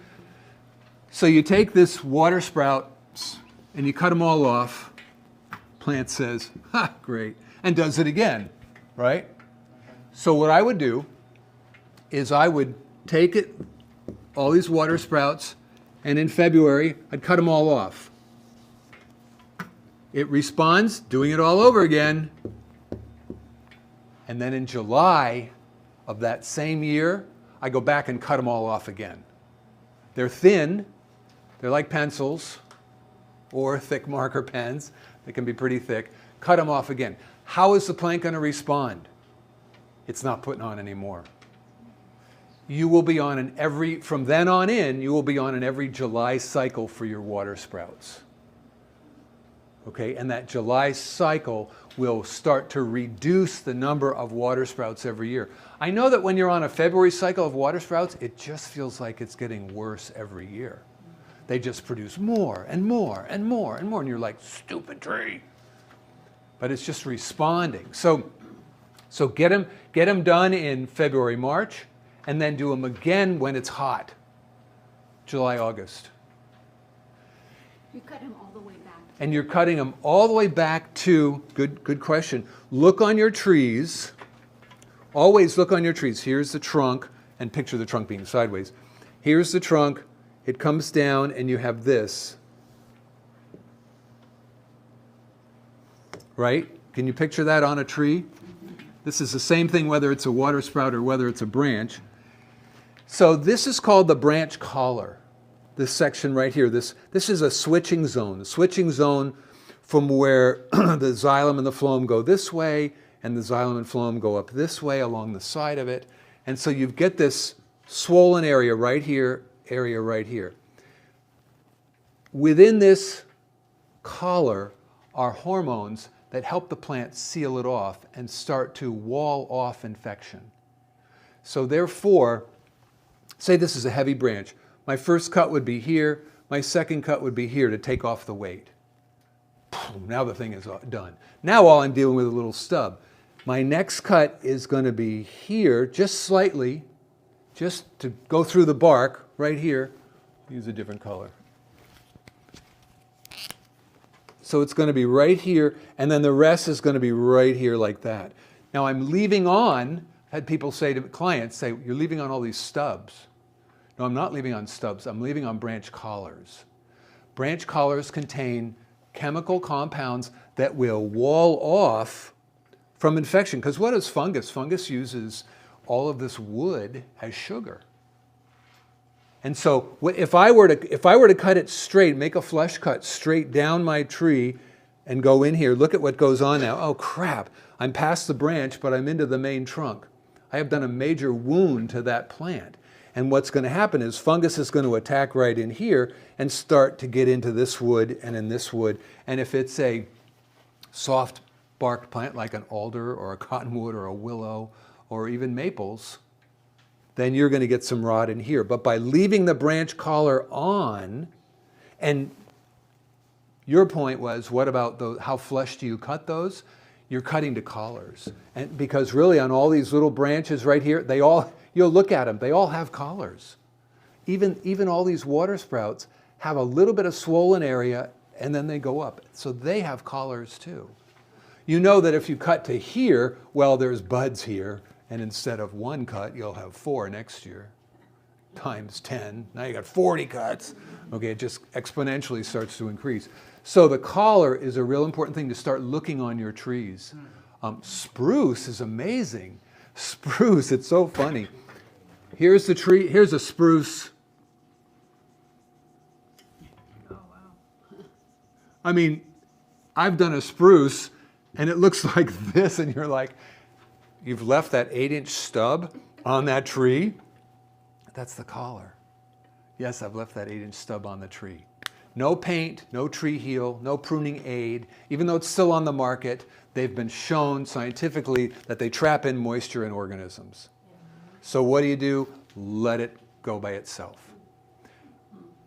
[SPEAKER 2] So you take this water sprout and you cut them all off. Plant says, ha, great, and does it again, right? So what I would do is I would take it, all these water sprouts, and in February, I'd cut them all off. It responds, doing it all over again. And then in July of that same year, I go back and cut them all off again. They're thin, they're like pencils or thick marker pens. They can be pretty thick. Cut them off again. How is the plant going to respond? It's not putting on anymore. You will be on from then on in, you will be on an every July cycle for your water sprouts. Okay, and that July cycle will start to reduce the number of water sprouts every year. I know that when you're on a February cycle of water sprouts, it just feels like it's getting worse every year. They just produce more and more and more and more, and you're like, stupid tree. But it's just responding. So get them done in February, March, and then do them again when it's hot, July, August.
[SPEAKER 6] You cut them all the way back
[SPEAKER 2] and you're cutting them all the way back to, good question, look on your trees. Always look on your trees. Here's the trunk, and picture the trunk being sideways. Here's the trunk. It comes down, and you have this. Right? Can you picture that on a tree? This is the same thing whether it's a water sprout or whether it's a branch. So this is called the branch collar. This section right here, this is a switching zone. The switching zone from where the xylem and the phloem go this way, and the xylem and phloem go up this way along the side of it. And so you get this swollen area right here, area right here. Within this collar are hormones that help the plant seal it off and start to wall off infection. So therefore, say this is a heavy branch. My first cut would be here. My second cut would be here to take off the weight. Now the thing is done. Now all I'm dealing with is a little stub. My next cut is going to be here, just slightly, just to go through the bark, right here. Use a different color. So it's going to be right here, and then the rest is going to be right here like that. Now I'm leaving on, had people say to clients, say, you're leaving on all these stubs. No, I'm not leaving on stubs. I'm leaving on branch collars. Branch collars contain chemical compounds that will wall off from infection. Because what is fungus? Fungus uses all of this wood as sugar. And so if I were to cut it straight, make a flush cut straight down my tree and go in here, look at what goes on now. Oh crap, I'm past the branch, but I'm into the main trunk. I have done a major wound to that plant. And what's going to happen is fungus is going to attack right in here and start to get into this wood and in this wood. And if it's a soft barked plant like an alder or a cottonwood or a willow or even maples, then you're going to get some rot in here. But by leaving the branch collar on, and your point was, what about those, how flush do you cut those? You're cutting to collars. And because really on all these little branches right here, they all, you'll look at them, they all have collars. Even all these water sprouts have a little bit of swollen area and then they go up. So they have collars too. You know that if you cut to here, well, there's buds here, and instead of one cut, you'll have 4 next year, times 10. Now you got 40 cuts. Okay, it just exponentially starts to increase. So the collar is a real important thing to start looking on your trees. Spruce is amazing. Spruce, it's so funny. Here's the tree, here's a spruce.
[SPEAKER 3] Oh, wow.
[SPEAKER 2] I mean, I've done a spruce, and it looks like this, and you're like, you've left that 8-inch stub on that tree. That's the collar. Yes, I've left that 8-inch stub on the tree. No paint, no tree heel, no pruning aid. Even though it's still on the market, they've been shown scientifically that they trap in moisture and organisms. So what do? Let it go by itself.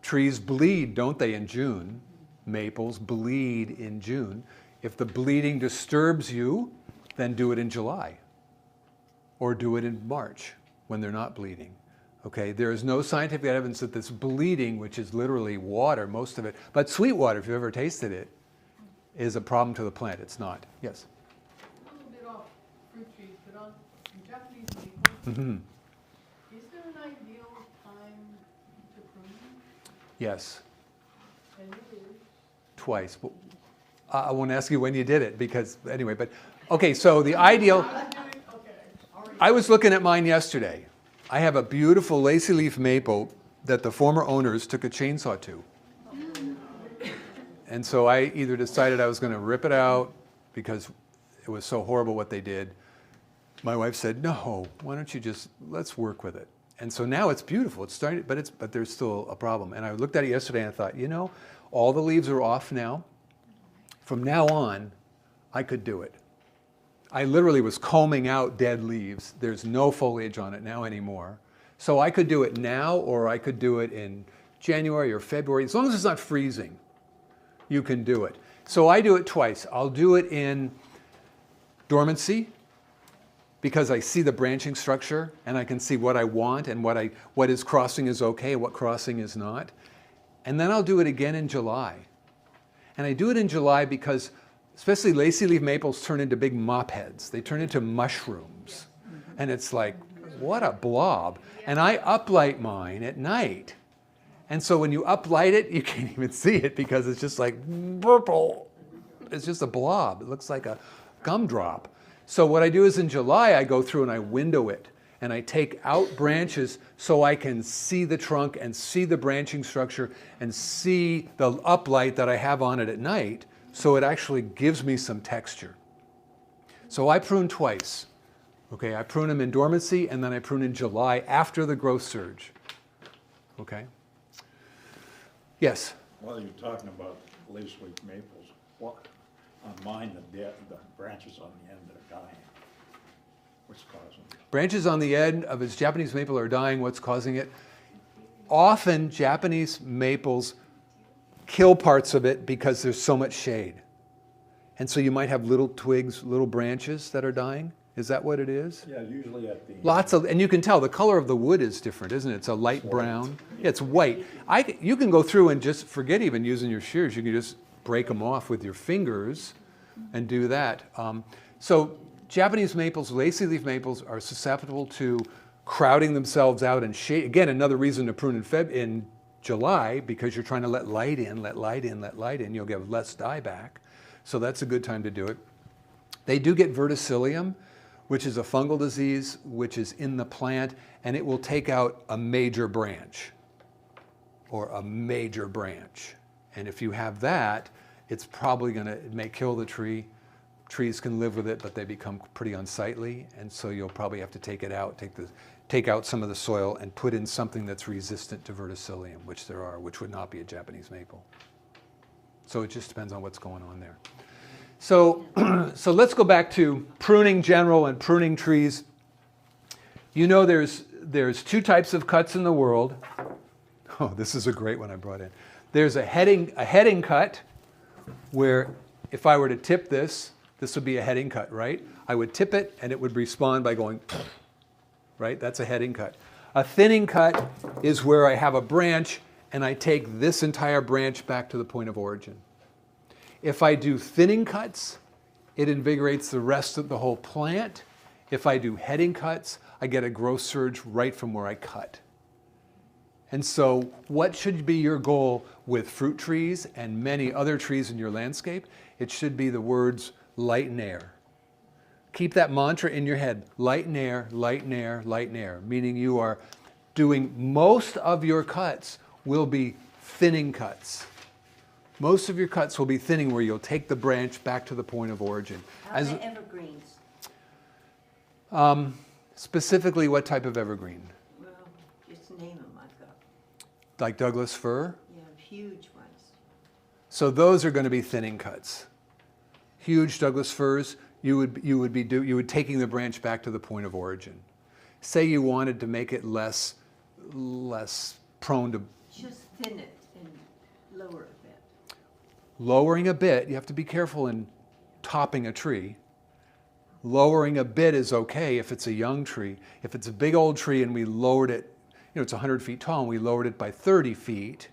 [SPEAKER 2] Trees bleed, don't they, in June? Maples bleed in June. If the bleeding disturbs you, then do it in July. Or do it in March when they're not bleeding. Okay, there is no scientific evidence that this bleeding, which is literally water, most of it, but sweet water, if you've ever tasted it, is a problem to the plant. It's not. Yes?
[SPEAKER 3] A little bit off fruit trees, but on Japanese maples, is there an ideal time to prune?
[SPEAKER 2] Yes,
[SPEAKER 3] And it is.
[SPEAKER 2] twice. But I won't ask you when you did it because, anyway, but, okay, so the ideal,
[SPEAKER 3] Okay.
[SPEAKER 2] I was looking at mine yesterday. I have a beautiful lacy leaf maple that the former owners took a chainsaw to. And so I either decided I was going to rip it out because it was so horrible what they did. My wife said, no, why don't you just, let's work with it. And so now it's beautiful. It's starting, but there's still a problem. And I looked at it yesterday and I thought, you know, all the leaves are off now. From now on, I could do it. I literally was combing out dead leaves. There's no foliage on it now anymore. So I could do it now, or I could do it in January or February. As long as it's not freezing, you can do it. So I do it twice. I'll do it in dormancy, because I see the branching structure, and I can see what I want, and what is crossing is okay, what crossing is not. And then I'll do it again in July. And I do it in July because especially lacy leaf maples turn into big mop heads. They turn into mushrooms. And it's like, what a blob. And I uplight mine at night. And so when you uplight it, you can't even see it because it's just like purple. It's just a blob. It looks like a gumdrop. So what I do is in July, I go through and I window it. And I take out branches so I can see the trunk and see the branching structure and see the uplight that I have on it at night, so it actually gives me some texture. So I prune twice. Okay, I prune them in dormancy and then I prune in July after the growth surge. Okay? Yes?
[SPEAKER 6] While you're talking about lace leaf maples, what, on mine, the branches on the end are dying. What's causing it?
[SPEAKER 2] Branches on the end of its Japanese maple are dying. What's causing it? Often Japanese maples kill parts of it because there's so much shade. And so you might have little twigs, little branches that are dying. Is that what it is?
[SPEAKER 6] Yeah, usually at the...
[SPEAKER 2] Lots of, and you can tell the color of the wood is different, isn't it? It's a light brown. Yeah, it's white. You can go through and just forget even using your shears. You can just break them off with your fingers and do that. So Japanese maples, lacy leaf maples, are susceptible to crowding themselves out and shade. Again, another reason to prune in July, because you're trying to let light in, let light in, let light in. You'll get less dieback. So that's a good time to do it. They do get verticillium, which is a fungal disease which is in the plant, and it will take out a major branch or a major branch. And if you have that, it's probably going to, it may kill the tree. Trees can live with it, but they become pretty unsightly, and so you'll probably have to take it out, take out some of the soil and put in something that's resistant to verticillium, which there are, which would not be a Japanese maple. So it just depends on what's going on there. So, so let's go back to pruning general and pruning trees. You know there's two types of cuts in the world. Oh, this is a great one I brought in. There's a heading cut, where if I were to tip this would be a heading cut, right? I would tip it and it would respond by going, right? That's a heading cut. A thinning cut is where I have a branch and I take this entire branch back to the point of origin. If I do thinning cuts, it invigorates the rest of the whole plant. If I do heading cuts, I get a growth surge right from where I cut. And so what should be your goal with fruit trees and many other trees in your landscape? It should be the words light and air. Keep that mantra in your head, light and air, light and air, light and air, meaning you are doing most of your cuts will be thinning cuts. Most of your cuts will be thinning where you'll take the branch back to the point of origin.
[SPEAKER 7] How are the evergreens?
[SPEAKER 2] Specifically, what type of evergreen?
[SPEAKER 7] Well, just name them, I've got.
[SPEAKER 2] Like Douglas fir?
[SPEAKER 7] Yeah, huge ones.
[SPEAKER 2] So those are going to be thinning cuts. Huge Douglas firs, you would taking the branch back to the point of origin. Say you wanted to make it less prone to...
[SPEAKER 7] Just thin it and lower a bit.
[SPEAKER 2] Lowering a bit, you have to be careful in topping a tree. Lowering a bit is okay if it's a young tree. If it's a big old tree and we lowered it, you know, it's 100 feet tall and we lowered it by 30 feet,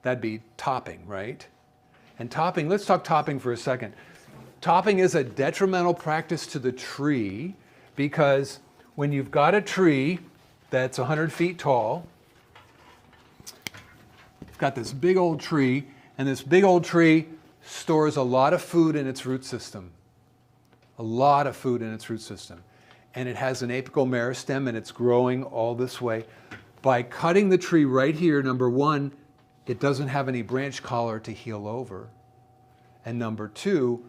[SPEAKER 2] that'd be topping, right? And topping, let's talk topping for a second. Topping is a detrimental practice to the tree because when you've got a tree that's 100 feet tall, you've got this big old tree, and this big old tree stores a lot of food in its root system. A lot of food in its root system. And it has an apical meristem and it's growing all this way. By cutting the tree right here, number one, it doesn't have any branch collar to heal over. And number two,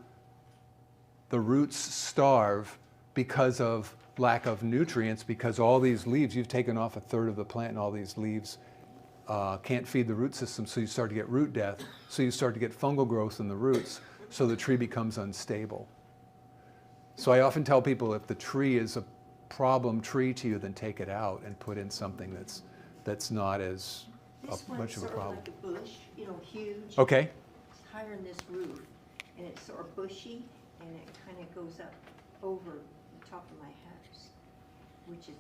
[SPEAKER 2] the roots starve because of lack of nutrients, because all these leaves, you've taken off a third of the plant and all these leaves can't feed the root system, so you start to get root death. So you start to get fungal growth in the roots, so the tree becomes unstable. So I often tell people if the tree is a problem tree to you, then take it out and put in something that's not as much of a problem.
[SPEAKER 7] This one's sort of like a bush, you know, huge.
[SPEAKER 2] Okay.
[SPEAKER 7] It's higher than this roof, and it's sort of bushy, and it kind of goes up over the top of my house, which is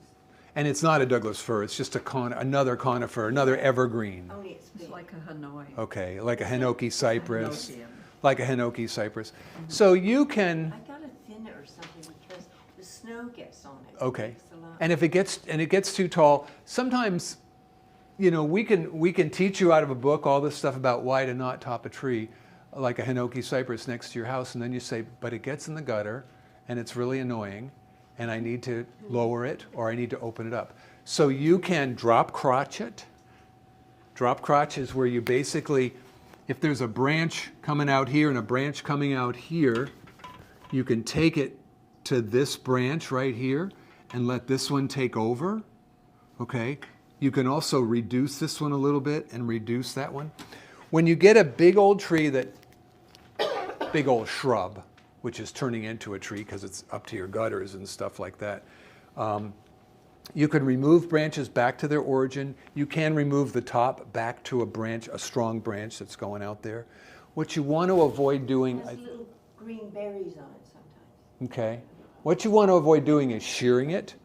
[SPEAKER 2] And it's not a Douglas fir, it's just another conifer, another evergreen.
[SPEAKER 7] only it's big.
[SPEAKER 8] like a Hanoi.
[SPEAKER 2] Okay, like a Hinoki cypress.
[SPEAKER 8] Hinoki.
[SPEAKER 2] Like a Hinoki cypress. So you can,
[SPEAKER 7] I gotta thin it or something because the snow gets on it.
[SPEAKER 2] okay.
[SPEAKER 7] It makes a lot.
[SPEAKER 2] And if it gets too tall, sometimes, you know, we can teach you out of a book all this stuff about why to not top a tree like a Hinoki cypress next to your house, and then you say, but it gets in the gutter and it's really annoying and I need to lower it or I need to open it up. So you can drop crotch it. Drop crotch is where you basically, if there's a branch coming out here and a branch coming out here, you can take it to this branch right here and let this one take over, okay? You can also reduce this one a little bit and reduce that one. When you get a big old tree big old shrub, which is turning into a tree because it's up to your gutters and stuff like that, you can remove branches back to their origin. You can remove the top back to a branch, a strong branch that's going out there. What you want to avoid doing,
[SPEAKER 7] It has little green berries on it sometimes.
[SPEAKER 2] okay, what you want to avoid doing is shearing it.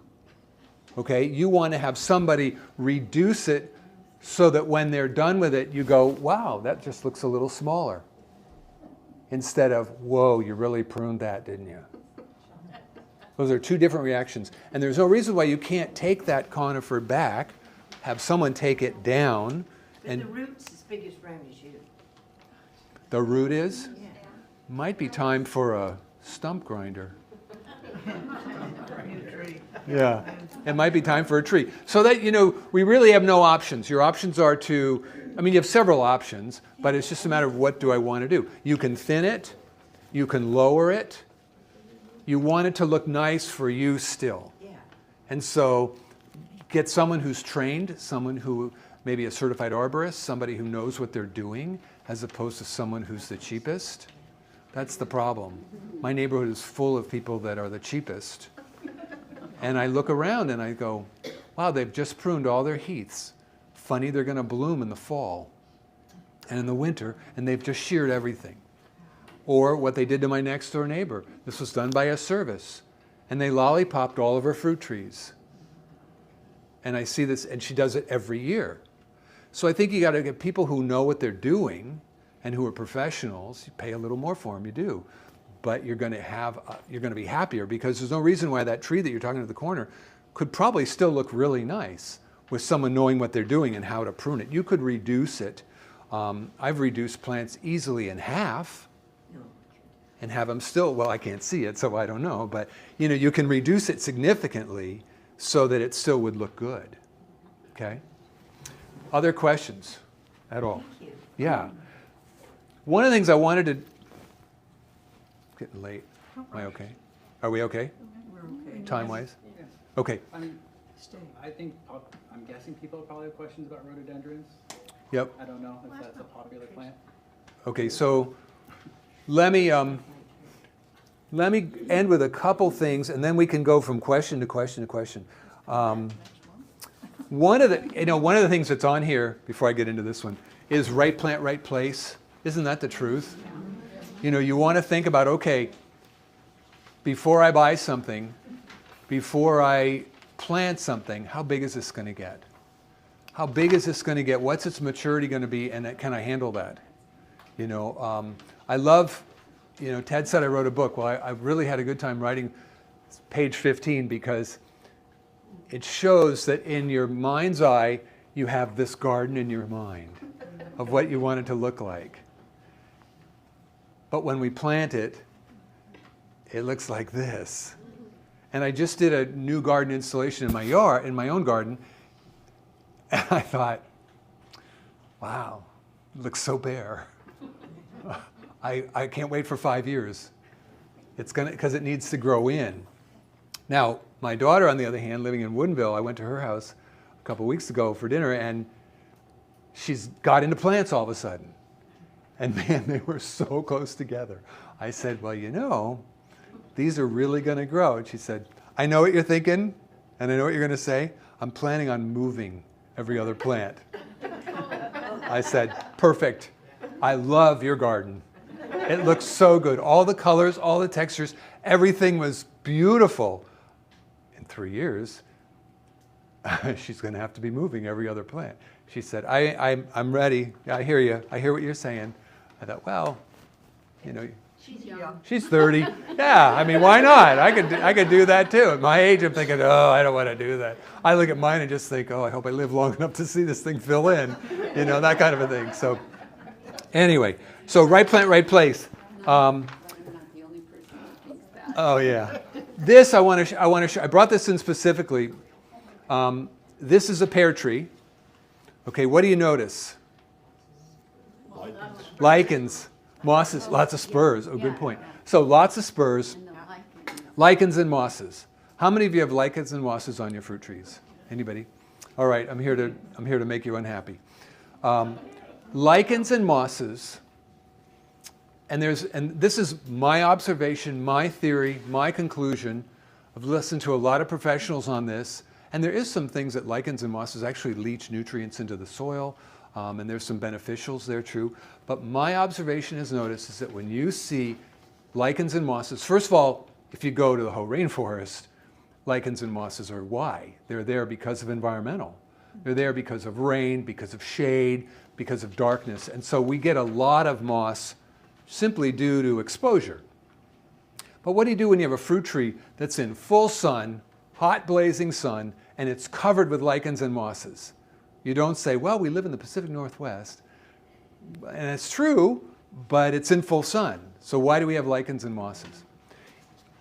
[SPEAKER 2] Okay, you want to have somebody reduce it so that when they're done with it, you go, wow, that just looks a little smaller. Instead of, whoa, you really pruned that, didn't you? Those are two different reactions. And there's no reason why you can't take that conifer back, have someone take it down.
[SPEAKER 7] But
[SPEAKER 2] And
[SPEAKER 7] the root's as big as round as you.
[SPEAKER 2] the root is?
[SPEAKER 7] Yeah.
[SPEAKER 2] Might be time for a stump grinder. Yeah, it might be time for a tree. So that, you know, we really have no options. Your options are to, I mean, you have several options, but it's just a matter of what do I want to do. You can thin it, you can lower it. You want it to look nice for you still.
[SPEAKER 7] Yeah.
[SPEAKER 2] And so get someone who's trained, someone who maybe a certified arborist, somebody who knows what they're doing, as opposed to someone who's the cheapest. That's the problem. My neighborhood is full of people that are the cheapest. And I look around and I go, wow, they've just pruned all their heaths. Funny, they're going to bloom in the fall and in the winter, and they've just sheared everything. Or what they did to my next door neighbor. This was done by a service. And they lollipopped all of her fruit trees. And I see this, and she does it every year. So I think you got to get people who know what they're doing and who are professionals. You pay a little more for them, you do. But you're going to be happier because there's no reason why that tree that you're talking to the corner could probably still look really nice with someone knowing what they're doing and how to prune it. You could reduce it. I've reduced plants easily in half and have them still, well, I can't see it, so I don't know, but you know, you can reduce it significantly so that it still would look good. Okay? Other questions at all?
[SPEAKER 7] Thank you.
[SPEAKER 2] Yeah. One of the things I wanted to, getting late. Am I okay? Are we okay?
[SPEAKER 8] We're okay.
[SPEAKER 2] Time-wise?
[SPEAKER 4] Yeah.
[SPEAKER 2] Okay.
[SPEAKER 4] I mean,
[SPEAKER 8] Stay.
[SPEAKER 4] I think, I'm guessing people probably have questions about rhododendrons.
[SPEAKER 2] Yep.
[SPEAKER 4] I don't know if that's a popular plant.
[SPEAKER 2] Okay, so let me end with a couple things, and then we can go from question to question to question. One of the things that's on here before I get into this one is right plant, right place. Isn't that the truth? You know, you want to think about, okay, before I buy something, before I plant something, how big is this going to get? How big is this going to get? What's its maturity going to be? And can I handle that? You know, I love, you know, Ted said I wrote a book. Well, I really had a good time writing page 15 because it shows that in your mind's eye, you have this garden in your mind of what you want it to look like. But when we plant it, it looks like this. And I just did a new garden installation in my yard, in my own garden, and I thought, wow, it looks so bare. I can't wait for 5 years. It's gonna, because it needs to grow in. Now, my daughter, on the other hand, living in Woodinville, I went to her house a couple weeks ago for dinner, and she's got into plants all of a sudden. And man, they were so close together. I said, well, you know, these are really going to grow. And she said, I know what you're thinking, and I know what you're going to say. I'm planning on moving every other plant. I said, perfect. I love your garden. It looks so good. All the colors, all the textures, everything was beautiful. In 3 years, She's going to have to be moving every other plant. She said, I'm ready. I hear you. I hear what you're saying. I thought, well, you know,
[SPEAKER 7] She's young.
[SPEAKER 2] she's 30. Yeah, I mean, why not? I could do that too. At my age, I'm thinking, oh, I don't want to do that. I look at mine and just think, oh, I hope I live long enough to see this thing fill in, you know, that kind of a thing. So anyway, so right plant, right place.
[SPEAKER 3] I'm not the only person who thinks that.
[SPEAKER 2] Oh yeah, this I want to show. I brought this in specifically. This is a pear tree. Okay, what do you notice? Lichens, mosses, lots of spurs. Oh, good point. So lots of spurs,
[SPEAKER 3] And the lichens.
[SPEAKER 2] lichens and mosses. How many of you have lichens and mosses on your fruit trees? Anybody? All right, I'm here to make you unhappy. Lichens and mosses. And this is my observation, my theory, my conclusion. I've listened to a lot of professionals on this, and there is some things that lichens and mosses actually leach nutrients into the soil, and there's some beneficials there, true. But my observation has noticed is that when you see lichens and mosses, first of all, if you go to the whole rainforest, lichens and mosses are why? They're there because of environmental. They're there because of rain, because of shade, because of darkness. And so we get a lot of moss simply due to exposure. But what do you do when you have a fruit tree that's in full sun, hot blazing sun, and it's covered with lichens and mosses? You don't say, well, we live in the Pacific Northwest, and it's true, but it's in full sun. So why do we have lichens and mosses?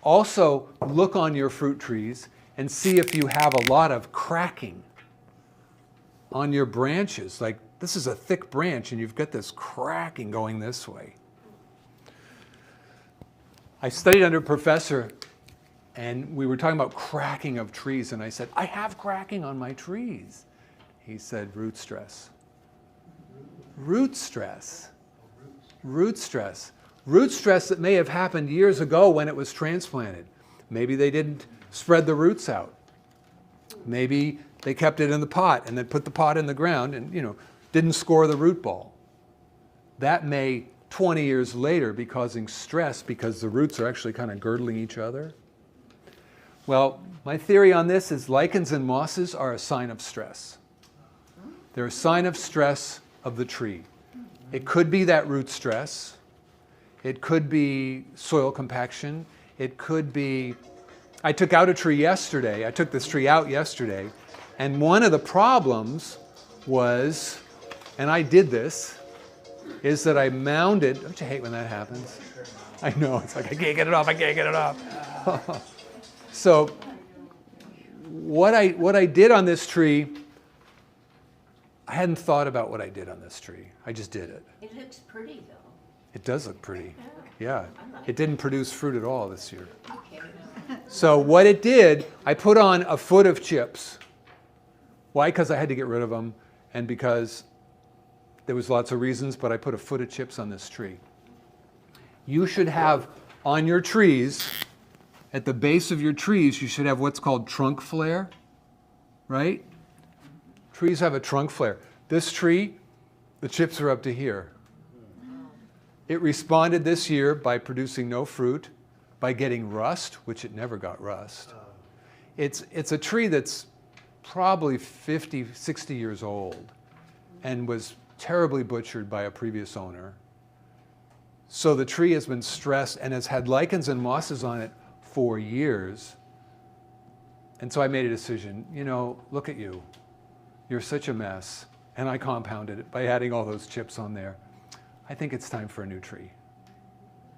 [SPEAKER 2] Also, look on your fruit trees and see if you have a lot of cracking on your branches. Like this is a thick branch and you've got this cracking going this way. I studied under a professor and we were talking about cracking of trees, and I said, I have cracking on my trees. He said, root stress. Root stress. Root stress. Root stress that may have happened years ago when it was transplanted. Maybe they didn't spread the roots out. Maybe they kept it in the pot and then put the pot in the ground and, you know, didn't score the root ball. That may 20 years later be causing stress because the roots are actually kind of girdling each other. Well, my theory on this is lichens and mosses are a sign of stress. They're a sign of stress of the tree. It could be that root stress. It could be soil compaction. It could be, I took out a tree yesterday. I took this tree out yesterday. And one of the problems was, and I did this, is that I mounded, don't you hate when that happens? I know, it's like, I can't get it off, I can't get it off. So what I did on this tree, I hadn't thought about what I did on this tree. I just did it.
[SPEAKER 7] It looks pretty though.
[SPEAKER 2] It does look pretty. Yeah. It didn't produce fruit at all this year.
[SPEAKER 7] Okay.
[SPEAKER 2] So what it did, I put on a foot of chips. Why? Because I had to get rid of them, and because there was lots of reasons, but I put a foot of chips on this tree. You should have on your trees, at the base of your trees, you should have what's called trunk flare, right? Trees have a trunk flare. This tree, the chips are up to here. It responded this year by producing no fruit, by getting rust, which it never got rust. It's a tree that's probably 50, 60 years old and was terribly butchered by a previous owner. So the tree has been stressed and has had lichens and mosses on it for years. And so I made a decision, you know, look at you. You're such a mess. And I compounded it by adding all those chips on there. I think it's time for a new tree.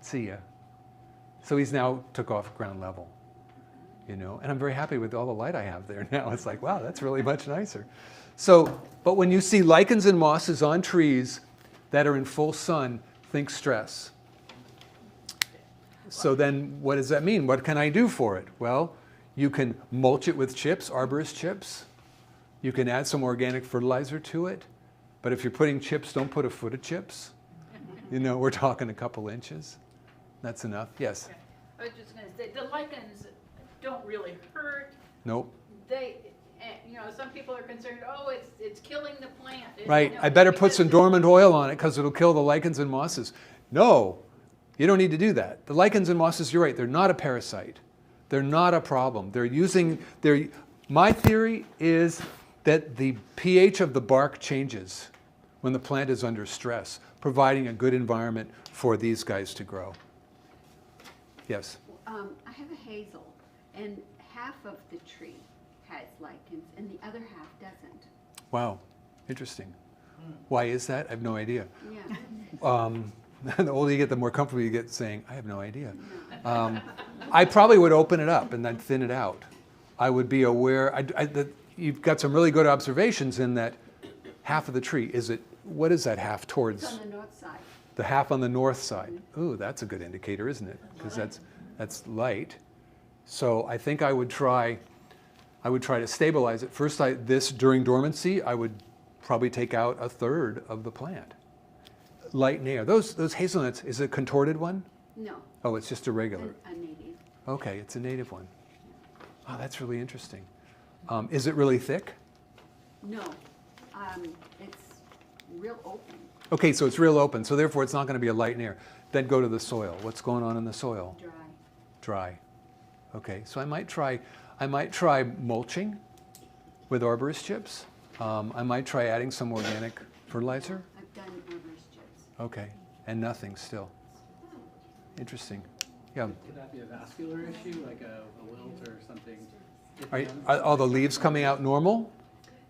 [SPEAKER 2] See ya. So he's now took off ground level, you know, and I'm very happy with all the light I have there now. It's like, wow, that's really much nicer. So, but when you see lichens and mosses on trees that are in full sun, think stress. So then what does that mean? What can I do for it? Well, you can mulch it with chips, arborist chips. You can add some organic fertilizer to it. But if you're putting chips, don't put a foot of chips. You know, we're talking a couple inches. That's enough. Yes?
[SPEAKER 3] I was just gonna say, the lichens don't really hurt.
[SPEAKER 2] Nope.
[SPEAKER 3] They, you know, some people are concerned, oh, it's killing the plant.
[SPEAKER 2] Right.
[SPEAKER 3] No,
[SPEAKER 2] I better put
[SPEAKER 3] because
[SPEAKER 2] some dormant oil on it because it'll kill the lichens and mosses. No, you don't need to do that. The lichens and mosses, you're right, they're not a parasite. They're not a problem. My theory is that the pH of the bark changes when the plant is under stress, providing a good environment for these guys to grow. Yes?
[SPEAKER 8] I have a hazel, and half of the tree has lichens, and the other half doesn't.
[SPEAKER 2] Wow, interesting. Why is that? I have no idea.
[SPEAKER 8] Yeah.
[SPEAKER 2] The older you get, the more comfortable you get saying, I have no idea. I probably would open it up and then thin it out. I would be aware, you've got some really good observations in that half of the tree, what is that half towards?
[SPEAKER 8] It's on the north side.
[SPEAKER 2] The half on the north side. Ooh, that's a good indicator, isn't it? Because that's light. So I think I would try to stabilize it. First, during dormancy, I would probably take out a third of the plant. Light and air. Those hazelnuts, is it a contorted one?
[SPEAKER 8] No.
[SPEAKER 2] Oh, it's just a regular.
[SPEAKER 8] A native.
[SPEAKER 2] Okay, it's a native one. Oh, that's really interesting. Is it really thick?
[SPEAKER 8] No. It's real open.
[SPEAKER 2] Okay, so it's real open, so therefore it's not going to be a light and air. Then go to the soil. What's going on in the soil?
[SPEAKER 8] Dry.
[SPEAKER 2] Dry. Okay, so I might try mulching with arborist chips. I might try adding some organic fertilizer.
[SPEAKER 8] I've done arborist chips.
[SPEAKER 2] Okay, and nothing still. Interesting. Yeah.
[SPEAKER 4] Could that be a vascular issue, like a wilt or something?
[SPEAKER 2] Are all the leaves coming out normal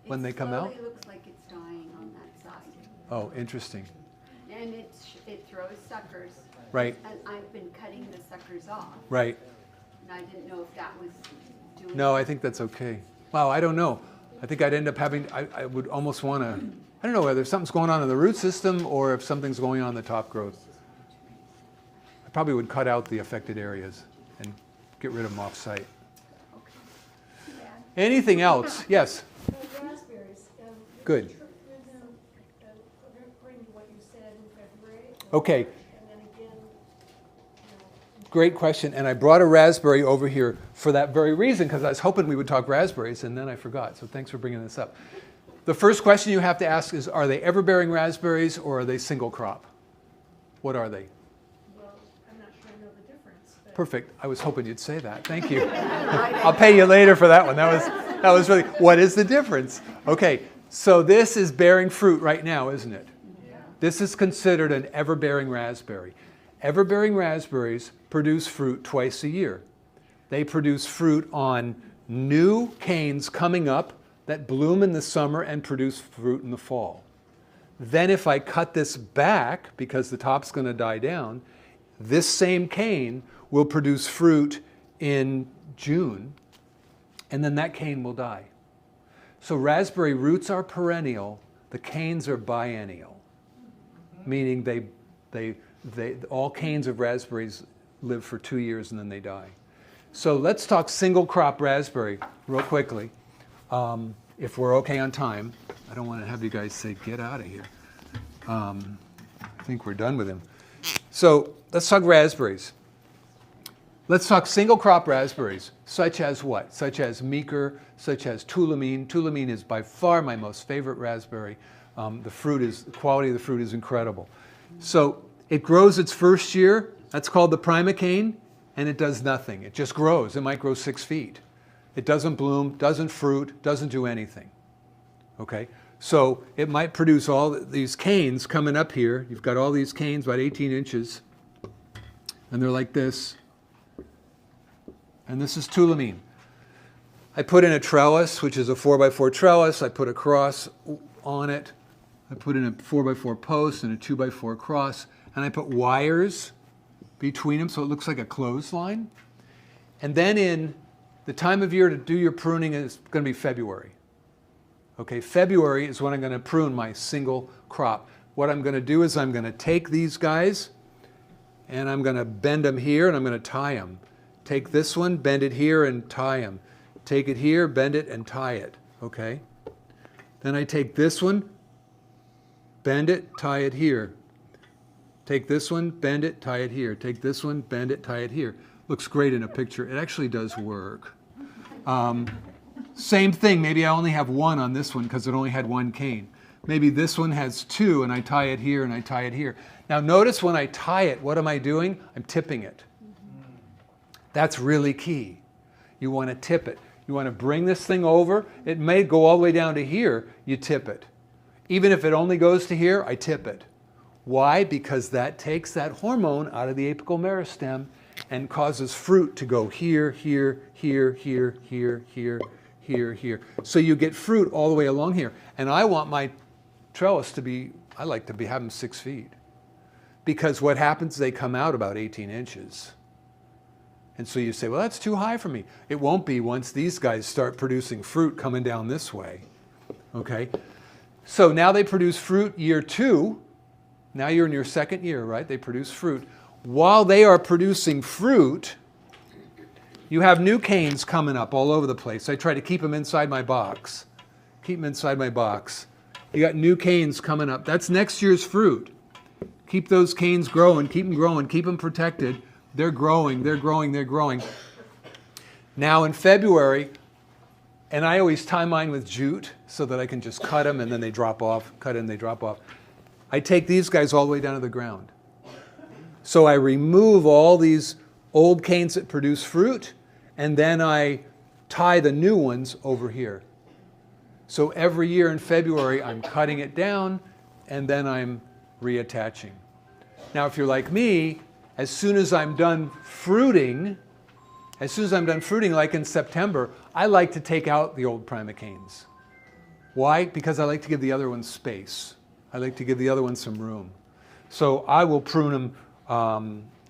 [SPEAKER 2] when they come out?
[SPEAKER 8] It slowly looks like it's dying on that side.
[SPEAKER 2] Oh, interesting.
[SPEAKER 8] And it throws suckers.
[SPEAKER 2] Right.
[SPEAKER 8] And I've been cutting the suckers off.
[SPEAKER 2] Right.
[SPEAKER 8] And I didn't know if that was doing.
[SPEAKER 2] No, I think that's okay. Wow, I don't know. I think I'd end up having, I would almost want to, I don't know whether something's going on in the root system or if something's going on in the top growth. I probably would cut out the affected areas and get rid of them off-site. Anything else? Yes?
[SPEAKER 9] Raspberries.
[SPEAKER 2] Good.
[SPEAKER 9] According to what you said in February.
[SPEAKER 2] Okay.
[SPEAKER 9] And then again,
[SPEAKER 2] Great question. And I brought a raspberry over here for that very reason, because I was hoping we would talk raspberries, and then I forgot. So thanks for bringing this up. The first question you have to ask is, are they ever-bearing raspberries or are they single crop? What are they?
[SPEAKER 9] well, I'm not sure I know the difference. But
[SPEAKER 2] Perfect. I was hoping you'd say that. Thank you. I'll pay you later for that one. That was really, what is the difference? Okay, so this is bearing fruit right now, isn't it?
[SPEAKER 9] yeah.
[SPEAKER 2] This is considered an ever-bearing raspberry. Ever-bearing raspberries produce fruit twice a year. They produce fruit on new canes coming up that bloom in the summer and produce fruit in the fall. Then if I cut this back, because the top's going to die down, this same cane will produce fruit in June, and then that cane will die. So raspberry roots are perennial, the canes are biennial, meaning all canes of raspberries live for 2 years and then they die. So let's talk single crop raspberry real quickly, if we're okay on time. I don't want to have you guys say, get out of here. I think we're done with him. So let's talk raspberries. Let's talk single crop raspberries, such as what? Such as Meeker, such as Tulamine. Tulamine is by far my most favorite raspberry. The quality of the fruit is incredible. So it grows its first year. That's called the primocane, and it does nothing. It just grows. It might grow 6 feet. It doesn't bloom, doesn't fruit, doesn't do anything. Okay? So it might produce all these canes coming up here. You've got all these canes, about 18 inches, and they're like this. And this is Tulamine. I put in a trellis, which is a 4x4 trellis. I put a cross on it. I put in a 4x4 post and a 2x4 cross, and I put wires between them so it looks like a clothesline. And then in the time of year to do your pruning is going to be February. Okay, February is when I'm going to prune my single crop. What I'm going to do is I'm going to take these guys and I'm going to bend them here and I'm going to tie them. Take this one, bend it here and tie them. Take it here, bend it and tie it. Okay? Then I take this one, bend it, tie it here. Take this one, bend it, tie it here. Take this one, bend it, tie it here. Looks great in a picture. It actually does work. Same thing, maybe I only have one on this one because it only had one cane. Maybe this one has two and I tie it here and I tie it here. Now notice when I tie it, what am I doing? I'm tipping it. That's really key. You want to tip it. You want to bring this thing over. It may go all the way down to here. You tip it. Even if it only goes to here, I tip it. Why? Because that takes that hormone out of the apical meristem and causes fruit to go here, here, here, here, here, here, here, here. So you get fruit all the way along here. And I want my trellis to be, I like to have them 6 feet. Because what happens, they come out about 18 inches. And so you say, well, that's too high for me. It won't be once these guys start producing fruit coming down this way. Okay? So now they produce fruit year 2. Now you're in your 2nd year, right? They produce fruit. While they are producing fruit, you have new canes coming up all over the place. I try to keep them inside my box. Keep them inside my box. You got new canes coming up. That's next year's fruit. Keep those canes growing, keep them protected. They're growing, they're growing, they're growing. Now in February, and I always tie mine with jute so that I can just cut them and then they drop off, cut in, they drop off. I take these guys all the way down to the ground. So I remove all these old canes that produce fruit, and then I tie the new ones over here. So every year in February, I'm cutting it down, and then I'm reattaching. Now, if you're like me, as soon as I'm done fruiting, like in September, I like to take out the old primocanes. Why? Because I like to give the other ones space. I like to give the other ones some room. So I will prune them.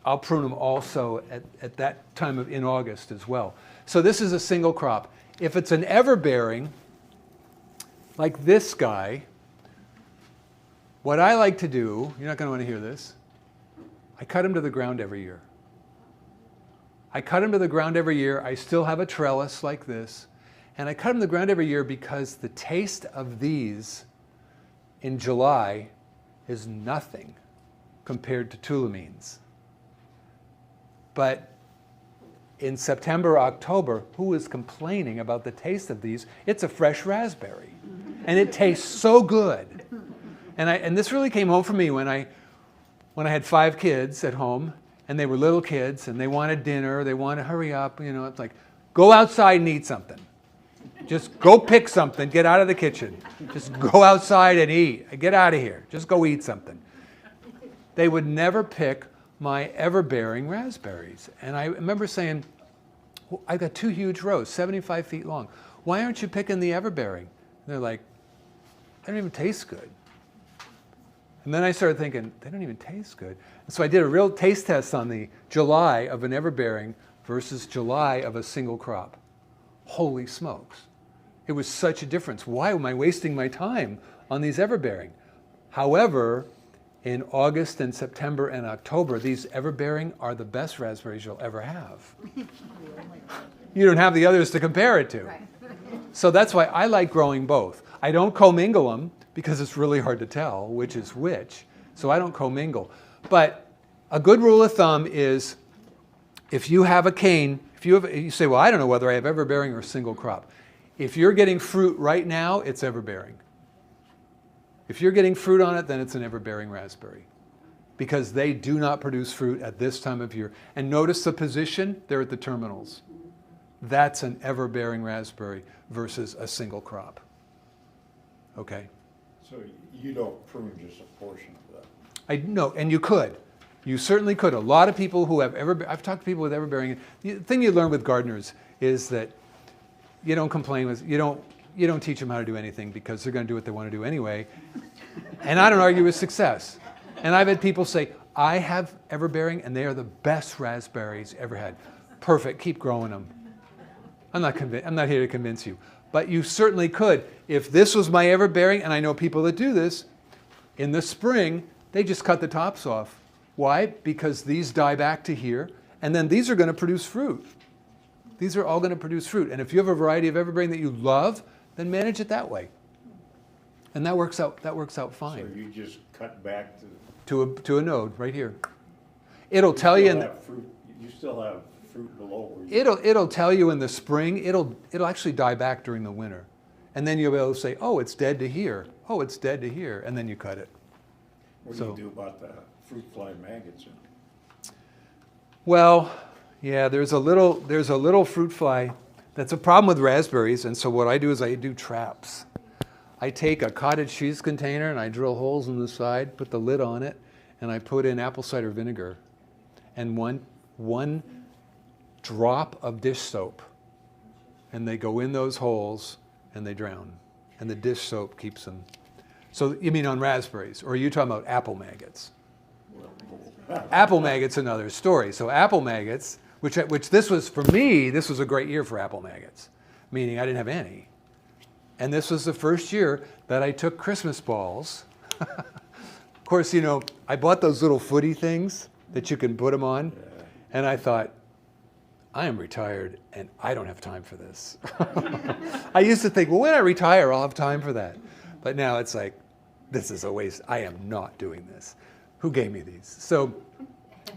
[SPEAKER 2] I'll prune them also at that time in August as well. So this is a single crop. If it's an everbearing, like this guy, what I like to do, you're not going to want to hear this, I cut him to the ground every year. I cut him to the ground every year. I still have a trellis like this. And I cut him to the ground every year because the taste of these in July is nothing compared to tulamines. But in September, October, who is complaining about the taste of these? It's a fresh raspberry. And it tastes so good. And this really came home for me when I had 5 kids at home, and they were little kids, and they wanted dinner, they wanted to hurry up, you know, it's like, go outside and eat something. Just go pick something, get out of the kitchen. Just go outside and eat. Get out of here. Just go eat something. They would never pick my ever-bearing raspberries. And I remember saying, well, I've got 2 huge rows, 75 feet long. Why aren't you picking the ever-bearing? And they're like, they don't even taste good. And then I started thinking, they don't even taste good. And so I did a real taste test on the July of an ever-bearing versus July of a single crop. Holy smokes. It was such a difference. Why am I wasting my time on these ever-bearing? However, in August and September and October, these ever-bearing are the best raspberries you'll ever have. You don't have the others to compare it to. So that's why I like growing both. I don't commingle them because it's really hard to tell which is which. So I don't commingle. But a good rule of thumb is if you have a cane, you say, well, I don't know whether I have ever-bearing or single crop. If you're getting fruit right now, it's ever-bearing. If you're getting fruit on it, then it's an ever-bearing raspberry because they do not produce fruit at this time of year. And notice the position, they're at the terminals. That's an ever-bearing raspberry versus a single crop. Okay?
[SPEAKER 6] So you don't prune just a portion of that?
[SPEAKER 2] No, and you could. You certainly could. A lot of people who have I've talked to people with ever-bearing. The thing you learn with gardeners is that you don't complain with, you don't teach them how to do anything because they're going to do what they want to do anyway. And I don't argue with success. And I've had people say, I have ever-bearing and they are the best raspberries ever had. Perfect, keep growing them. I'm not here to convince you. But you certainly could. If this was my ever-bearing, and I know people that do this, in the spring, they just cut the tops off. Why? Because these die back to here, and then these are going to produce fruit. These are all going to produce fruit. And if you have a variety of ever-bearing that you love, then manage it that way. And that works out fine.
[SPEAKER 6] So you just cut back
[SPEAKER 2] to a node right here. It'll tell you
[SPEAKER 6] you still have fruit below.
[SPEAKER 2] It'll tell you in the spring. It'll actually die back during the winter. And then you'll be able to say, oh, it's dead to here. Oh, it's dead to here. And then you cut it.
[SPEAKER 6] What do you do about the fruit fly maggots?
[SPEAKER 2] Well, yeah, there's a little fruit fly That's a problem with raspberries, and so what I do is I do traps. I take a cottage cheese container and I drill holes in the side, put the lid on it, and I put in apple cider vinegar and one drop of dish soap. And they go in those holes and they drown. And the dish soap keeps them. So you mean on raspberries, or are you talking about apple maggots? Apple maggots, another story. So apple maggots, which this was, for me, this was a great year for apple maggots, meaning I didn't have any. And this was the first year that I took Christmas balls. Of course, you know, I bought those little footy things that you can put them on. And I thought, I am retired and I don't have time for this. I used to think, well, when I retire, I'll have time for that. But now it's like, this is a waste. I am not doing this. Who gave me these? So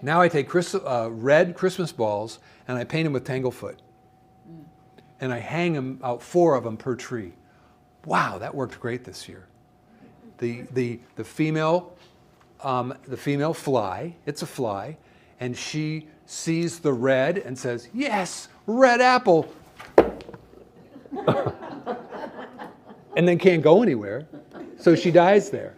[SPEAKER 2] now I take red Christmas balls and I paint them with Tanglefoot. And I hang them out, 4 of them per tree. Wow, that worked great this year. The female fly, it's a fly, and she sees the red and says, yes, red apple. And then can't go anywhere, so she dies there.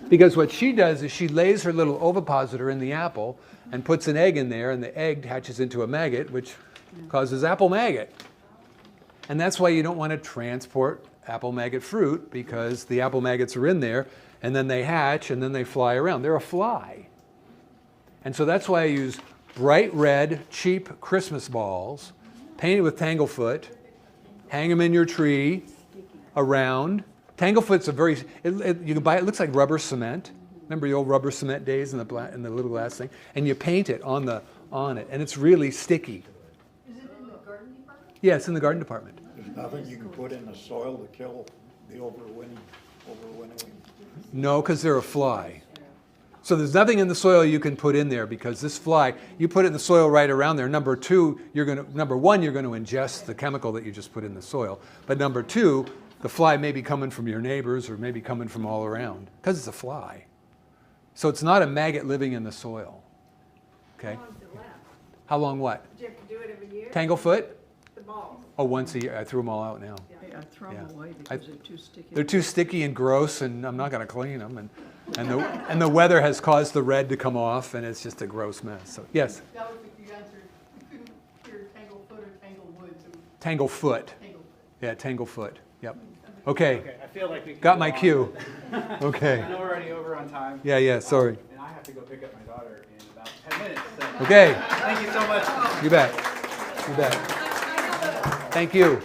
[SPEAKER 2] Because what she does is she lays her little ovipositor in the apple and puts an egg in there, and the egg hatches into a maggot, which causes apple maggot. And that's why you don't want to transport apple maggot fruit, because the apple maggots are in there, and then they hatch, and then they fly around. They're a fly. And so that's why I use bright red, cheap Christmas balls, painted with Tanglefoot, hang them in your tree, around. Tanglefoot's a very, you can buy it, looks like rubber cement. Remember the old rubber cement days in the little glass thing? And you paint it on it, and it's really sticky.
[SPEAKER 3] Is it in the garden department?
[SPEAKER 2] Yeah, it's in the garden department.
[SPEAKER 6] There's nothing you can put in the soil to kill the overwintering.
[SPEAKER 2] No, because they're a fly. So there's nothing in the soil you can put in there, because this fly, you put it in the soil right around there. Number one, you're going to ingest the chemical that you just put in the soil. But number 2, the fly may be coming from your neighbors or maybe coming from all around, because it's a fly. So it's not a maggot living in the soil. Okay?
[SPEAKER 9] How long does it last?
[SPEAKER 2] How long what?
[SPEAKER 9] Do you have to do it every year?
[SPEAKER 2] Tanglefoot?
[SPEAKER 9] The balls?
[SPEAKER 2] Oh, once a year. I threw them all out now.
[SPEAKER 3] Yeah, I throw them
[SPEAKER 2] Yeah.
[SPEAKER 3] away because they're too sticky.
[SPEAKER 2] They're too sticky and gross, and I'm not going to clean them. And the weather has caused the red to come off, and it's just a gross mess. So yes,
[SPEAKER 3] That was the answer. You couldn't hear Tanglefoot or Tanglewood. So
[SPEAKER 2] Tanglefoot.
[SPEAKER 3] Tanglefoot.
[SPEAKER 2] Yeah, Tanglefoot. Yep. Okay.
[SPEAKER 4] Okay, I feel like we
[SPEAKER 2] Got
[SPEAKER 4] could
[SPEAKER 2] my
[SPEAKER 4] go on.
[SPEAKER 2] cue.
[SPEAKER 4] I
[SPEAKER 2] Okay.
[SPEAKER 4] know we're already over on time.
[SPEAKER 2] Yeah. Sorry.
[SPEAKER 4] And I have to go pick up my daughter in about 10 minutes. So
[SPEAKER 2] Okay.
[SPEAKER 4] thank you so much.
[SPEAKER 2] You bet. You bet. Thank you.